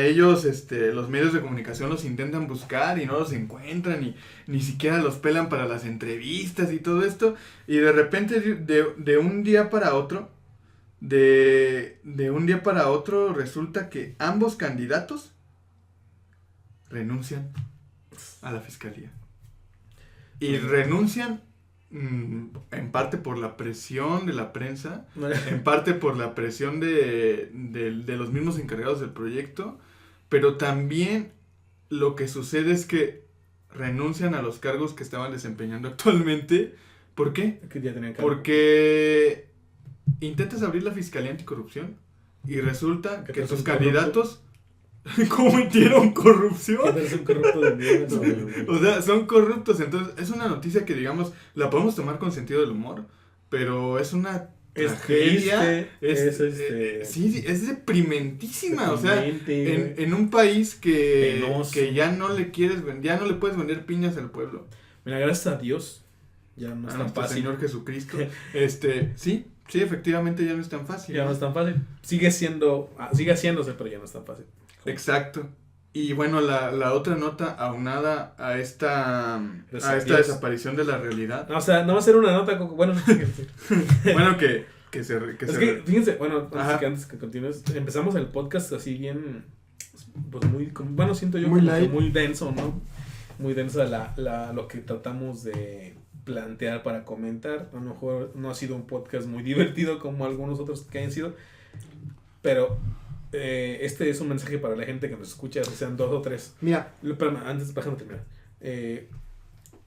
ellos, los medios de comunicación los intentan buscar y no los encuentran y ni siquiera los pelan para las entrevistas y todo esto. Y de repente, de un día para otro, resulta que ambos candidatos renuncian a la fiscalía. Y renuncian en parte por la presión de la prensa, en parte por la presión de los mismos encargados del proyecto, pero también lo que sucede es que renuncian a los cargos que estaban desempeñando actualmente. ¿Por qué? Que ya tenían que- Porque intentas abrir la Fiscalía Anticorrupción y resulta Que que eres tus un candidatos cometieron corrupción. Que eres un corrupto de mierda, güey. O sea, son corruptos. Entonces, es una noticia que, digamos, la podemos tomar con sentido del humor, pero es una Es tragedia. triste, Sí, es deprimentísima. O sea, deprimente, güey. en un país Penoso. que ya no le puedes vender piñas al pueblo. Mira, gracias a Dios. Ya no es A tan nuestro fácil. Señor Jesucristo. Sí, efectivamente ya no es tan fácil. Ya no es tan fácil. Sigue haciéndose, pero ya no es tan fácil. Exacto. Y bueno, la otra nota aunada a esta Dios. desaparición de la realidad. No, o sea, no va a ser una nota, Coco. Bueno, fíjense. Bueno, que se Es que, fíjense, bueno, Ajá. antes que continúes, empezamos el podcast así bien, pues muy, bueno, siento yo Muy como que light. muy denso, ¿no? Muy densa lo que tratamos de plantear para comentar. A lo mejor no ha sido un podcast muy divertido como algunos otros que hayan sido, pero este es un mensaje para la gente que nos escucha, si sean 2 o 3. Mira, Espérame, antes, déjame terminar.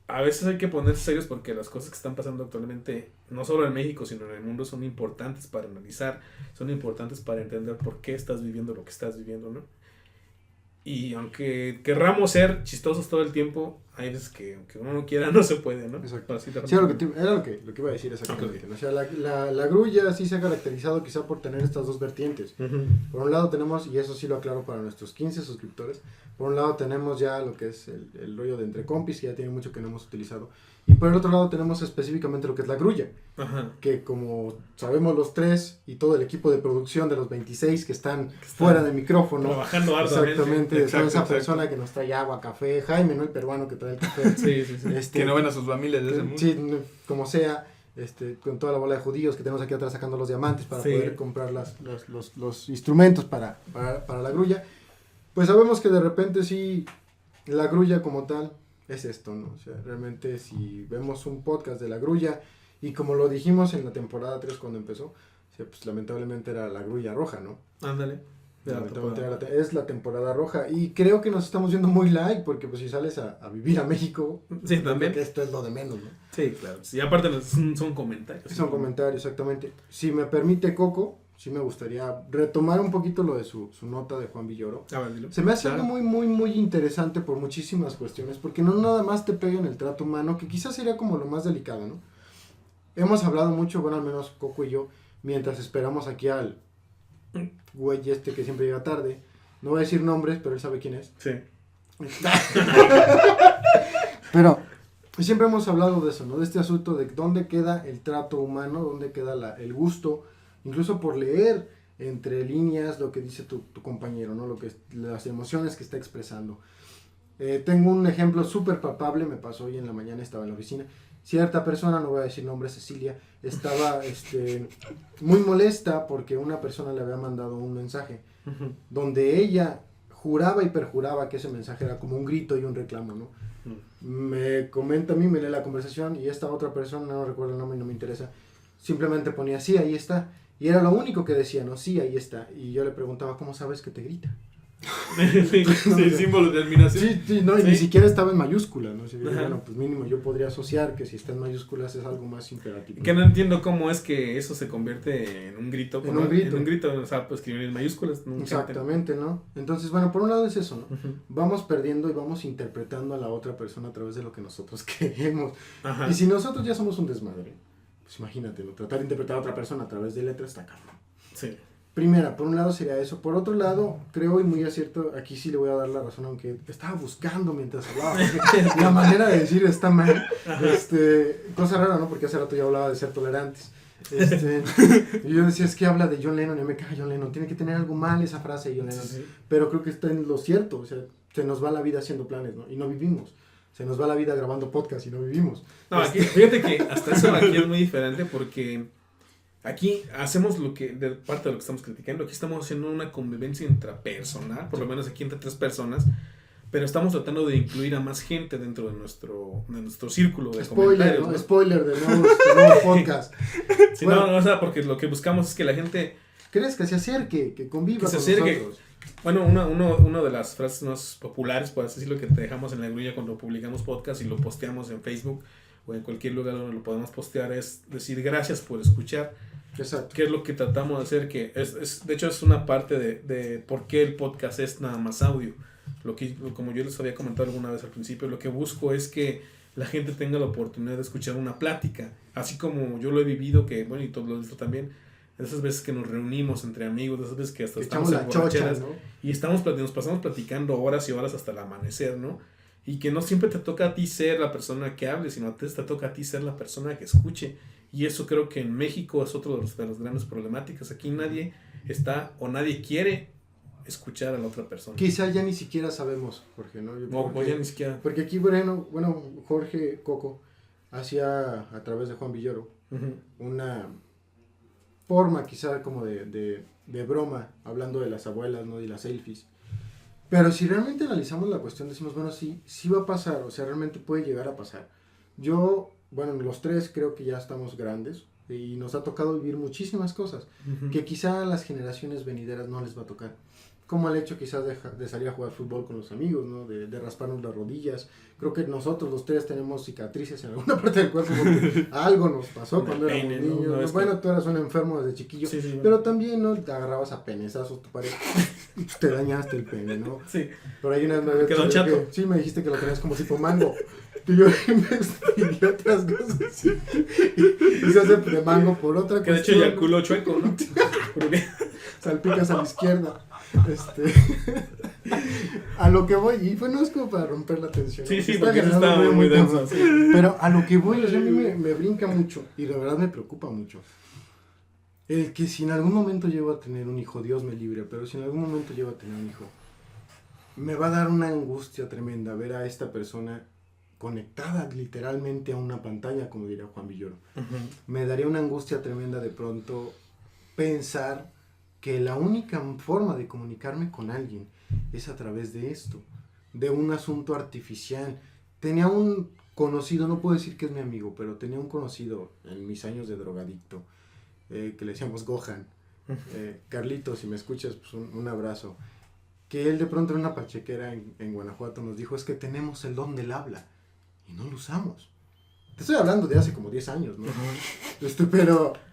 A veces hay que ponerse serios porque las cosas que están pasando actualmente, no solo en México, sino en el mundo, son importantes para analizar, son importantes para entender por qué estás viviendo lo que estás viviendo, ¿no? Y aunque querramos ser chistosos todo el tiempo, hay veces que aunque uno no quiera, no se puede, ¿no? Exacto. Así sí, era lo que iba a decir exactamente. O sea, la grulla sí se ha caracterizado quizá por tener estas dos vertientes. Ujú. Por un lado tenemos, y eso sí lo aclaro para nuestros 15 suscriptores, por un lado tenemos ya lo que es el rollo de entre compis, que ya tiene mucho que no hemos utilizado. Y por el otro lado tenemos específicamente lo que es la grulla, Ajá. que como sabemos los tres y todo el equipo de producción de los 26 que están fuera de micrófono, Trabajando arduamente. exactamente, Exacto, toda esa exacto. persona que nos trae agua, café, Jaime, ¿no? El peruano que trae el café. Sí, sí, sí. que no ven a sus familias desde mucho. Sí, como sea, con toda la bola de judíos que tenemos aquí atrás sacando los diamantes para Sí. poder comprar los instrumentos para la grulla, pues sabemos que de repente sí, la grulla como tal es esto, ¿no? O sea, realmente si vemos un podcast de La Grulla, y como lo dijimos en la temporada 3 cuando empezó, o sea, pues lamentablemente era La Grulla Roja, ¿no? Ándale. Es la temporada roja, y creo que nos estamos viendo muy like, porque pues si sales a vivir a México, Sí, creo también. que esto es lo de menos, ¿no? Sí, claro. Y aparte son comentarios. Son comentarios, exactamente. Si me permite, Coco, sí me gustaría retomar un poquito lo de su nota de Juan Villoro. A ver, dilo. Se me hace Claro. algo muy, muy, muy interesante por muchísimas cuestiones, porque no nada más te pega en el trato humano, que quizás sería como lo más delicado, ¿no? Hemos hablado mucho, bueno, al menos Coco y yo, mientras esperamos aquí al güey este que siempre llega tarde. No voy a decir nombres, pero él sabe quién es. Sí. Pero siempre hemos hablado de eso, ¿no? De este asunto de dónde queda el trato humano, dónde queda el gusto, incluso por leer entre líneas lo que dice tu compañero, ¿no? Las emociones que está expresando. Tengo un ejemplo súper palpable, me pasó hoy en la mañana, estaba en la oficina. Cierta persona, no voy a decir nombre, Cecilia, estaba muy molesta porque una persona le había mandado un mensaje donde ella juraba y perjuraba que ese mensaje era como un grito y un reclamo, ¿no? Me comenta a mí, me lee la conversación, y esta otra persona, no recuerdo el nombre y no me interesa, simplemente ponía, sí, ahí está, y era lo único que decía, ¿no? Sí, ahí está, y yo le preguntaba, ¿cómo sabes que te grita? Sí, símbolo de admiración. Sí, no, y Sí. ni siquiera estaba en mayúscula, ¿no? Ajá. Bueno, pues mínimo yo podría asociar que si está en mayúsculas es algo más imperativo. Que no entiendo cómo es que eso se convierte en un grito. En un grito. En un grito, o sea, pues escribir en mayúsculas. Nunca Exactamente, ¿no? Entonces, bueno, por un lado es eso, ¿no? Ujú. Vamos perdiendo y vamos interpretando a la otra persona a través de lo que nosotros creemos. Ajá. Y si nosotros ya somos un desmadre, pues imagínate, ¿no? Tratar de interpretar a otra persona a través de letras está cabrón. Sí. Primera, por un lado sería eso. Por otro lado, creo y muy acierto, aquí sí le voy a dar la razón, aunque estaba buscando mientras hablaba, porque la manera de decir está mal. Cosa rara, ¿no? Porque hace rato ya hablaba de ser tolerantes. Y yo decía, es que habla de John Lennon, y me cae John Lennon, tiene que tener algo mal esa frase de John Lennon. Sí. Pero creo que está en lo cierto, o sea, se nos va la vida haciendo planes, ¿no? Y no vivimos. Se nos va la vida grabando podcast y no vivimos. No, aquí, fíjate que hasta eso aquí es muy diferente porque aquí hacemos lo que, de parte de lo que estamos criticando, aquí estamos haciendo una convivencia intrapersonal, por lo menos aquí entre 3 personas, pero estamos tratando de incluir a más gente dentro de nuestro círculo de Spoiler, comentarios. ¿no? ¿no? Spoiler de nuevo podcast. Sí, Bueno. no, o sea, porque lo que buscamos es que la gente, ¿Crees que se acerque, que conviva Que se con acerque. nosotros? bueno, una de las frases más populares, por así decirlo, que te dejamos en la grulla cuando publicamos podcast y lo posteamos en Facebook o en cualquier lugar donde lo podamos postear, es decir gracias por escuchar. Exacto. ¿Qué es lo que tratamos de hacer? Que de hecho es una parte de por qué el podcast es nada más audio. Como yo les había comentado alguna vez al principio, lo que busco es que la gente tenga la oportunidad de escuchar una plática, así como yo lo he vivido, que bueno, y todo lo he visto también, de esas veces que nos reunimos entre amigos, de esas veces que hasta Que estamos echamos en la chocha, borracheras ¿no? y nos pasamos platicando horas y horas hasta el amanecer, ¿no? Y que no siempre te toca a ti ser la persona que hable, sino te toca a ti ser la persona que escuche. Y eso creo que en México es otro de las grandes problemáticas. Aquí nadie está o nadie quiere escuchar a la otra persona. Quizá ya ni siquiera sabemos, Jorge, ¿no? O ya ni siquiera. Porque aquí, bueno, Jorge Coco hacía a través de Juan Villoro Ujú. una forma quizá como de broma, hablando de las abuelas, ¿no? Y las selfies. Pero si realmente analizamos la cuestión, decimos, bueno, sí va a pasar, o sea, realmente puede llegar a pasar. Yo, bueno, los 3 creo que ya estamos grandes y nos ha tocado vivir muchísimas cosas Ujú. que quizá a las generaciones venideras no les va a tocar. Como el hecho quizás de salir a jugar fútbol con los amigos, ¿no? De rasparnos las rodillas. Creo que nosotros los 3 tenemos cicatrices en alguna parte del cuerpo porque algo nos pasó Una cuando éramos pene, ¿no? niños. No, es Bueno, que- tú eras un enfermo desde chiquillo. Sí, sí, bueno. Pero también, ¿no? Te agarrabas a penezazos tu pareja y te dañaste el pene, ¿no? Sí. Pero hay una vez me Quedó chato. sí me dijiste que lo tenías como tipo mango. Y yo investigué otras cosas y se hace de mango por otra Que de hecho cuestión. ya culo chueco, ¿no? Porque- Salpicas a la izquierda. A lo que voy, y no es como para romper la tensión. Sí, sí, Está porque eso generando estaba ruido muy cabrón. denso. Sí. Pero a lo que voy, o sea, a mí me brinca mucho y de verdad me preocupa mucho. El que si en algún momento llego a tener un hijo, Dios me libre, pero si en algún momento llego a tener un hijo, me va a dar una angustia tremenda ver a esta persona conectada literalmente a una pantalla, como diría Juan Villoro. Ujú. Me daría una angustia tremenda de pronto pensar que la única forma de comunicarme con alguien es a través de esto, de un asunto artificial tenía un conocido, no puedo decir que es mi amigo, pero tenía un conocido en mis años de drogadicto, que le decíamos Gohan. Carlitos, si me escuchas, pues un abrazo. Que él de pronto en una pachequera en Guanajuato nos dijo, es que tenemos el don del habla y no lo usamos. Te estoy hablando de hace como 10 años, ¿no?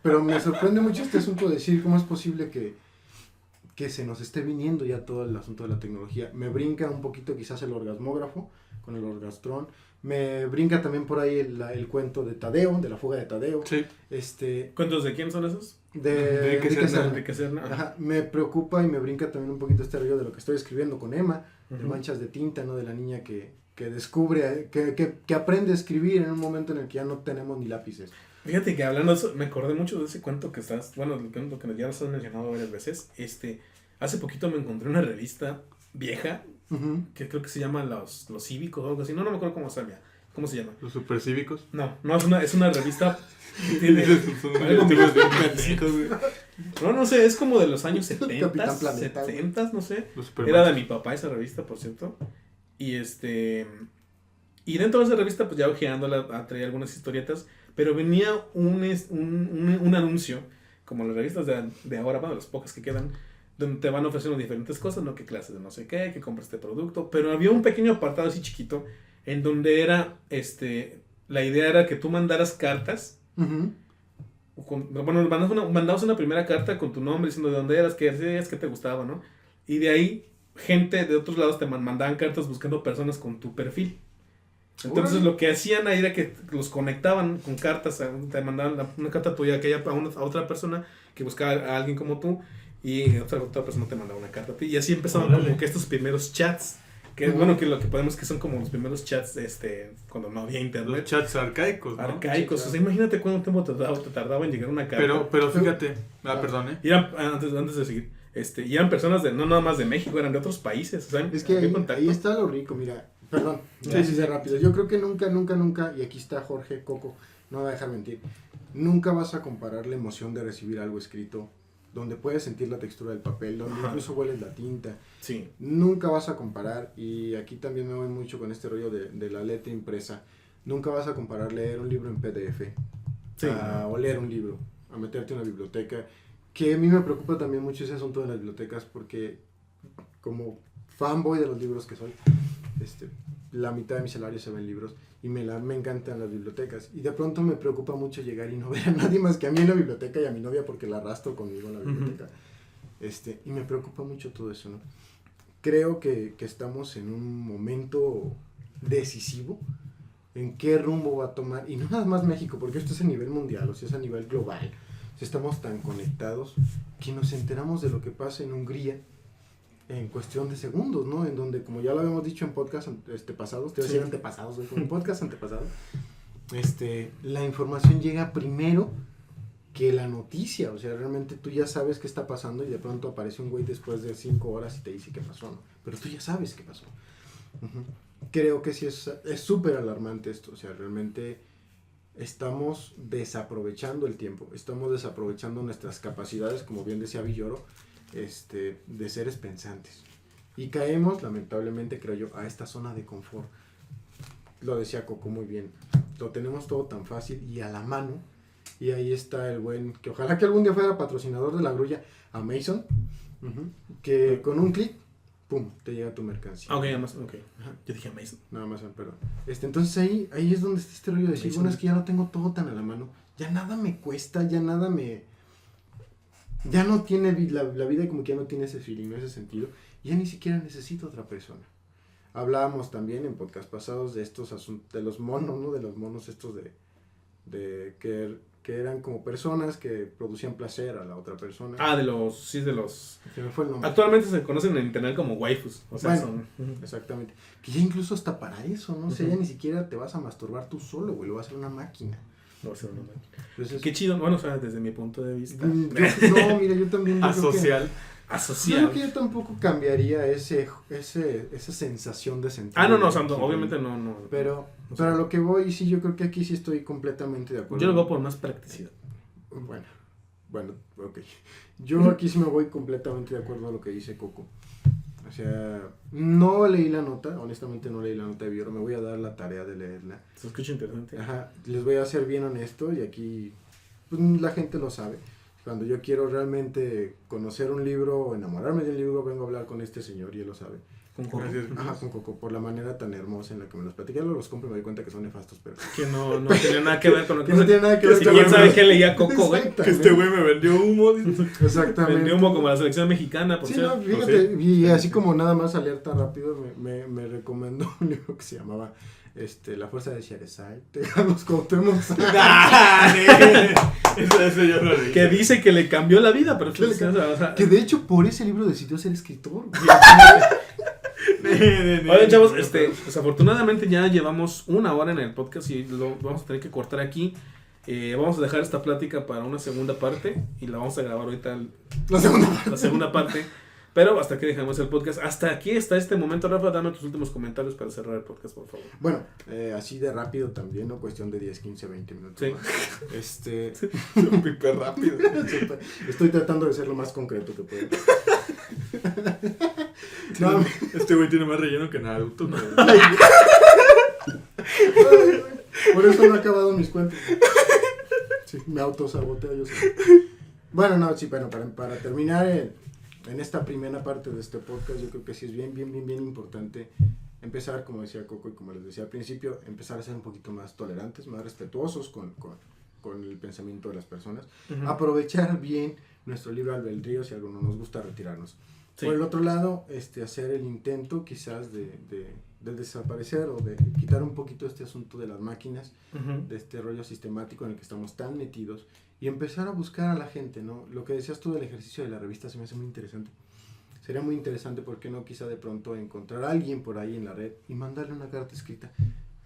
Pero me sorprende mucho este asunto de decir cómo es posible que se nos esté viniendo ya todo el asunto de la tecnología. Me brinca un poquito quizás el orgasmógrafo con el orgastrón. Me brinca también por ahí el cuento de Tadeo, de la fuga de Tadeo. Sí. ¿Cuentos de quién son esos? De Enrique Serna. Ajá, me preocupa y me brinca también un poquito este rollo de lo que estoy escribiendo con Emma, de Ujú. manchas de tinta, ¿no? De la niña que descubre, que aprende a escribir en un momento en el que ya no tenemos ni lápices. Fíjate que hablando de eso, me acordé mucho de ese cuento que estás, bueno, el cuento que ya nos has mencionado varias veces. Hace poquito me encontré una revista vieja, Ujú. que creo que se llama Los Cívicos o algo así. No me acuerdo cómo se llama. Los supercívicos. No, es una revista que tiene Son algo tipos de medio- pendejos, güey. no sé, es como de los años 70, Capitán Planeta, güey. 70, no sé. Los Era de supermachos. mi papá esa revista, por cierto. Y y dentro de esa revista, pues ya ojeándola, traía algunas historietas, pero venía un anuncio, como las revistas de ahora, bueno, las pocas que quedan, donde te van ofreciendo diferentes cosas, ¿no? Que clases de no sé qué, que compras este producto, pero había un pequeño apartado así chiquito, en donde era, la idea era que tú mandaras cartas, Ujú. bueno, mandabas una primera carta con tu nombre, diciendo de dónde eras, qué hacías, qué te gustaba, ¿no? Y de ahí, gente de otros lados te mandaban cartas buscando personas con tu perfil. Entonces Órale. lo que hacían ahí era que los conectaban con cartas, te mandaban una carta tuya que a otra persona que buscaba a alguien como tú y otra persona te mandaba una carta a ti y así empezaban Órale. como que estos primeros chats, que Ujú. bueno, que lo que podemos que son como los primeros chats cuando no había Los internet, chats arcaicos, ¿no? arcaicos, Sí, o claro. sea, imagínate cuánto tiempo te tardaba en llegar una carta. Pero fíjate. Perdón, Y eran, antes de seguir, y eran personas no nada más de México, eran de otros países, o sea, Es que había ahí, contacto. ahí está lo rico, mira, perdón, Sí, sí, rápido. Yo creo que nunca, y aquí está Jorge Coco, no me va a dejar mentir, nunca vas a comparar la emoción de recibir algo escrito, donde puedes sentir la textura del papel, donde Ajá. incluso hueles la tinta. Sí. Nunca vas a comparar, y aquí también me voy mucho con este rollo de la letra impresa, nunca vas a comparar leer un libro en PDF Sí. o leer un libro, a meterte en una biblioteca, que a mí me preocupa también mucho ese asunto de las bibliotecas, porque como fanboy de los libros que soy, la mitad de mi salario se va en libros, y me encantan las bibliotecas, y de pronto me preocupa mucho llegar y no ver a nadie más que a mí en la biblioteca y a mi novia porque la arrastro conmigo en la biblioteca. Y me preocupa mucho todo eso, ¿no? Creo que estamos en un momento decisivo en qué rumbo va a tomar, y no nada más México, porque esto es a nivel mundial, o sea, es a nivel global. O sea, estamos tan conectados que nos enteramos de lo que pasa en Hungría en cuestión de segundos, ¿no? En donde, como ya lo habíamos dicho en podcast pasados, te voy a decir antepasados, en podcast antepasado, la información llega primero que la noticia, o sea, realmente tú ya sabes qué está pasando y de pronto aparece un güey después de 5 horas y te dice qué pasó, ¿no? Pero tú ya sabes qué pasó. Ujú. Creo que sí es súper alarmante esto, o sea, realmente estamos desaprovechando el tiempo, estamos desaprovechando nuestras capacidades, como bien decía Villoro, de seres pensantes. Y caemos, lamentablemente, creo yo, a esta zona de confort. Lo decía Coco muy bien, lo tenemos todo tan fácil y a la mano. Y ahí está el buen, que ojalá que algún día fuera patrocinador de la grulla, Amazon, que con un clic, pum, te llega tu mercancía. Ah, ok, nada más, ok. Yo dije Amazon. Nada más, perdón. Entonces ahí es donde está este rollo de decir, Amazon. bueno, es que ya no tengo todo tan a la mano, ya nada me cuesta, ya nada me... Ya no tiene, la vida como que ya no tiene ese feeling, ¿no? Ese sentido, ya ni siquiera necesito otra persona. Hablábamos también en podcast pasados de estos asuntos, de los monos, ¿no? De los monos estos de que eran como personas que producían placer a la otra persona. Ah, de los. Se me fue el nombre. Actualmente se conocen en internet como waifus. O sea, Bueno, son. Exactamente. Que ya incluso hasta para eso, ¿no? O sea, Ujú. ya ni siquiera te vas a masturbar tú solo, güey, lo va a hacer una máquina. No sé, no, no. Entonces, Qué chido, bueno, o sea, desde mi punto de vista. no, mira, yo también... yo creo que- Asocial. Yo Asociado. creo que yo tampoco cambiaría esa sensación de sentir. Ah, no, o sea, obviamente no. Pero O sea, a lo que voy, sí, yo creo que aquí sí estoy completamente de acuerdo. yo lo veo por más practicidad. Bueno, ok. Yo aquí sí me voy completamente de acuerdo a lo que dice Coco. O sea, no leí la nota, honestamente no leí la nota de Villoro, me voy a dar la tarea de leerla. Se escucha interesante. Ajá, les voy a ser bien honesto y aquí pues, la gente lo sabe. Cuando yo quiero realmente conocer un libro o enamorarme del libro, vengo a hablar con este señor y él lo sabe. Con Coco. Gracias. Ajá, con Coco, por la manera tan hermosa en la que me los platica. Luego los compro y me doy cuenta que son nefastos, pero... Que no tenía nada que ver con lo Que no tiene nada que ver Si con quién lo sabe que- qué leía Coco, güey. Que este güey me vendió humo. Dice. Exactamente. Vendió humo como la selección mexicana, por Sí, cierto. no, fíjate, y así como nada más alerta rápido, me recomendó un libro que se llamaba La Fuerza de Charizard, de Carlos Cuauhtémoc. Eso yo lo dije. Que dice que le cambió la vida, pero Que le- o sea, Que de hecho por ese libro decidió ser escritor. Oigan, chavos, desafortunadamente ya llevamos 1 hora en el podcast y lo vamos a tener que cortar aquí. Vamos a dejar esta plática para una segunda parte y la vamos a grabar ahorita la segunda parte. Pero hasta aquí dejamos el podcast. Hasta aquí está este momento. Rafa, dame tus últimos comentarios para cerrar el podcast, por favor. Bueno, así de rápido también, ¿no? Cuestión de 10, 15, 20 minutos. Sí. Más. Piper rápido. Estoy tratando de ser lo más concreto que puedo. No, Este güey tiene más relleno que Naruto. ¿No? por eso no he acabado mis cuentas. Sí, me autosaboteo yo solo. Bueno, no, sí, bueno, para terminar en esta primera parte de este podcast, yo creo que sí es bien importante empezar, como decía Coco y como les decía al principio, empezar a ser un poquito más tolerantes, más respetuosos con el pensamiento de las personas. Uh-huh. Aprovechar bien nuestro libre albedrío si algo no nos gusta, retirarnos. Sí. Por el otro lado, hacer el intento quizás de desaparecer o de quitar un poquito este asunto de las máquinas, Uh-huh. de este rollo sistemático en el que estamos tan metidos y empezar a buscar a la gente, ¿no? Lo que decías tú del ejercicio de la revista se me hace muy interesante. Sería muy interesante, ¿por qué no? Quizá de pronto encontrar a alguien por ahí en la red y mandarle una carta escrita.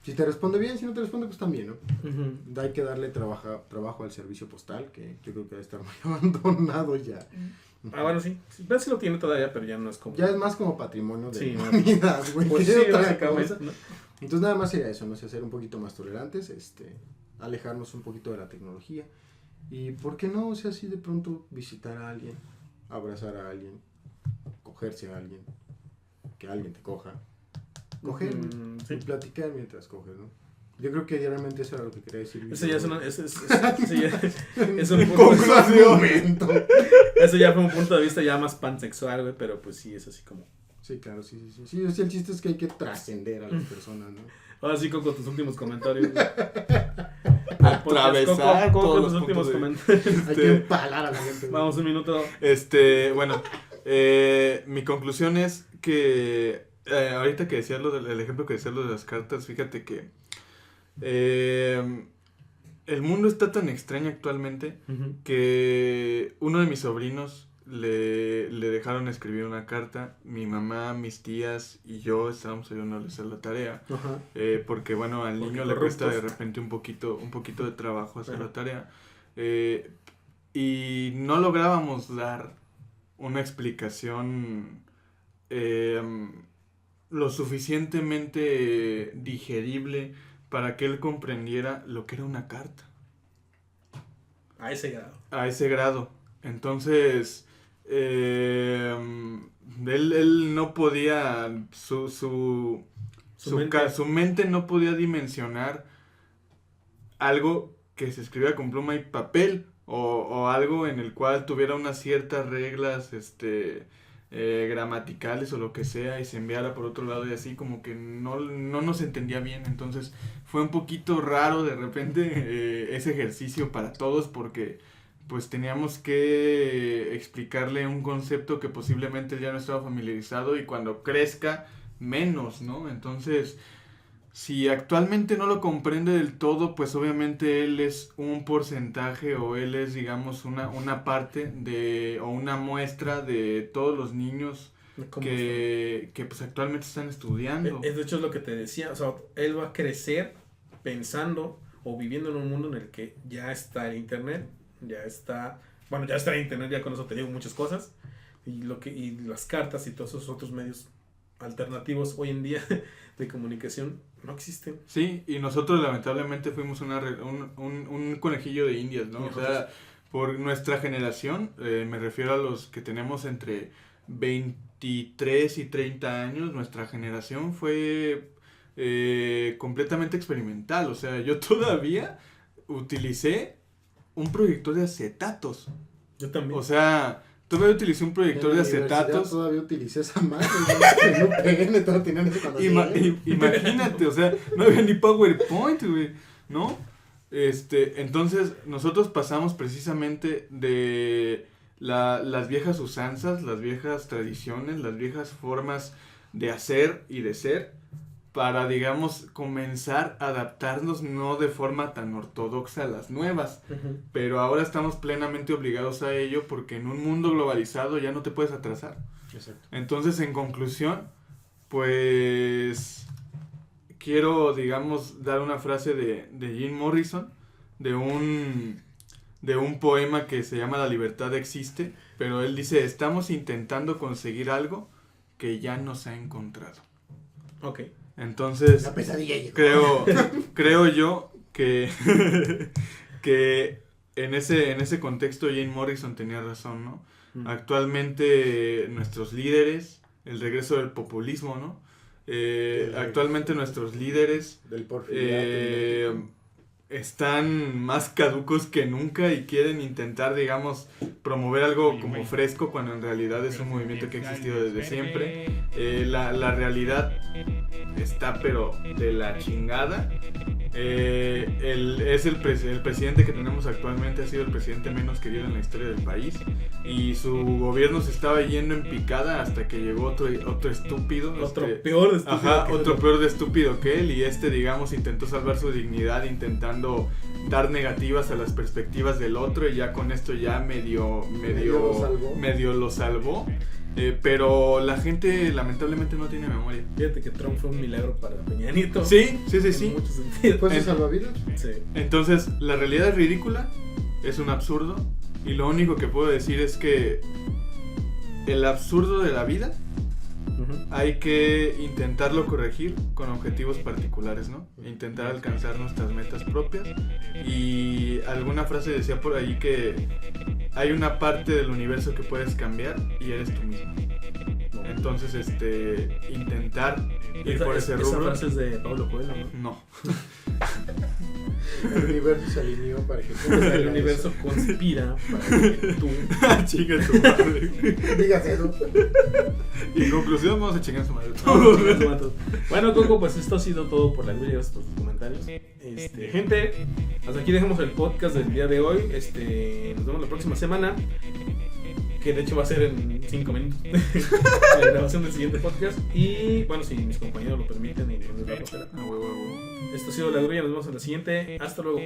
Si te responde bien, si no te responde, pues también, ¿no? Uh-huh. Hay que darle trabajo al servicio postal, que yo creo que debe estar muy abandonado ya. Bueno, sí. Pero sí lo tiene todavía, pero ya no es como... Ya es más como patrimonio de Sí, la ¿no? humanidad, güey. Pues que sí, otra básicamente, cosa. ¿no? Entonces nada más sería eso, ¿no? Ser un poquito más tolerantes, alejarnos un poquito de la tecnología y, ¿por qué no? O sea, así de pronto visitar a alguien, abrazar a alguien, cogerse a alguien, que alguien te coja, coger Sí. y platicar mientras coges, ¿no? Yo creo que realmente eso era lo que quería decir. Eso ya es una... Eso ya es un punto... Conclusión. Eso ya fue un punto de vista ya más pansexual, güey, pero pues sí, es así como... Sí, claro, sí. Sí, o sea, el chiste es que hay que trascender a las personas, ¿no? Ahora sí, Coco, tus últimos comentarios. güey. Atravesar Coco, todos tus los últimos puntos comentarios. Hay que empalar a la gente. güey. Vamos un minuto. Bueno, mi conclusión es que ahorita que decías el ejemplo que decías lo de las cartas, fíjate que el mundo está tan extraño actualmente Uh-huh. que uno de mis sobrinos le dejaron escribir una carta. Mi mamá, mis tías y yo estábamos ayudándoles a hacer la tarea. Ajá. Porque bueno, al Porque niño le cuesta de corruptos. repente un poquito de trabajo hacer Ajá. la tarea. Y no lográbamos dar una explicación lo suficientemente digerible para que él comprendiera lo que era una carta. A ese grado. A ese grado. Entonces, él no podía, su mente no podía dimensionar algo que se escribiera con pluma y papel o algo en el cual tuviera unas ciertas reglas gramaticales o lo que sea y se enviara por otro lado y así como que no nos entendía bien. Entonces fue un poquito raro de repente ese ejercicio para todos porque pues teníamos que explicarle un concepto que posiblemente él ya no estaba familiarizado y cuando crezca menos, ¿no? Entonces, si actualmente no lo comprende del todo, pues obviamente él es un porcentaje o él es, digamos, una parte de o una muestra de todos los niños que pues actualmente están estudiando. De hecho es lo que te decía, o sea, él va a crecer pensando o viviendo en un mundo en el que ya está el internet, ya está el internet, ya con eso te digo muchas cosas, y las cartas y todos esos otros medios alternativos hoy en día de comunicación no existen. Sí, y nosotros lamentablemente fuimos un conejillo de indias, ¿no? O sea, por nuestra generación, me refiero a los que tenemos entre 23 y 30 años, nuestra generación fue completamente experimental. O sea, yo todavía utilicé un proyector de acetatos. Yo también. O sea, todavía utilicé un proyector de acetatos. Todavía utilicé esa madre. En UPN todavía tenían eso cuando Imagínate, o sea, no había ni PowerPoint, güey, ¿no? Entonces, nosotros pasamos precisamente de las viejas usanzas, las viejas tradiciones, las viejas formas de hacer y de ser, para, digamos, comenzar a adaptarnos no de forma tan ortodoxa a las nuevas. Uh-huh. Pero ahora estamos plenamente obligados a ello porque en un mundo globalizado ya no te puedes atrasar. Exacto. Entonces, en conclusión, pues quiero, digamos, dar una frase de Jim Morrison, de un poema que se llama La libertad existe, pero él dice, estamos intentando conseguir algo que ya no se ha encontrado. Ok. Entonces, La pesadilla llegó. creo yo que en ese contexto Jim Morrison tenía razón, ¿no? Actualmente nuestros líderes, el regreso del populismo, ¿no? Actualmente nuestros líderes del porfiriato, están más caducos que nunca y quieren intentar, digamos, promover algo como fresco cuando en realidad es un movimiento que ha existido desde siempre. La realidad está pero de la chingada. El presidente que tenemos actualmente ha sido el presidente menos querido en la historia del país y su gobierno se estaba yendo en picada hasta que llegó otro estúpido. Otro peor de estúpido. Ajá, otro peor de estúpido que él, y digamos, intentó salvar su dignidad intentando dar negativas a las perspectivas del otro, y ya con esto ya medio lo salvó. Pero la gente lamentablemente no tiene memoria. Fíjate que Trump fue un milagro para Peña Nieto. Sí. En muchos sentidos. ¿Fue su salvavidas? Sí. Entonces, la realidad es ridícula, es un absurdo, y lo único que puedo decir es que el absurdo de la vida hay que intentarlo corregir con objetivos particulares, ¿no? Intentar alcanzar nuestras metas propias. Y alguna frase decía por ahí que hay una parte del universo que puedes cambiar y eres tú mismo. Entonces, intentar ir por ese rubro. Esa frase es de Pablo Coelho, ¿no? No. El universo se alineó para que tú El universo conspira para que tú Chica tu madre. digas eso. Y en conclusión, vamos a chingar su madre. Bueno, Coco, pues esto ha sido todo por la grulla. Gracias por tus comentarios. Gente, hasta aquí dejamos el podcast del día de hoy. Nos vemos la próxima semana, que de hecho va a ser en 5 minutos la grabación del siguiente podcast. Y bueno, si mis compañeros lo permiten y nos da la Ah, huevo. Esto ha sido La Grulla, nos vemos en la siguiente. Hasta luego.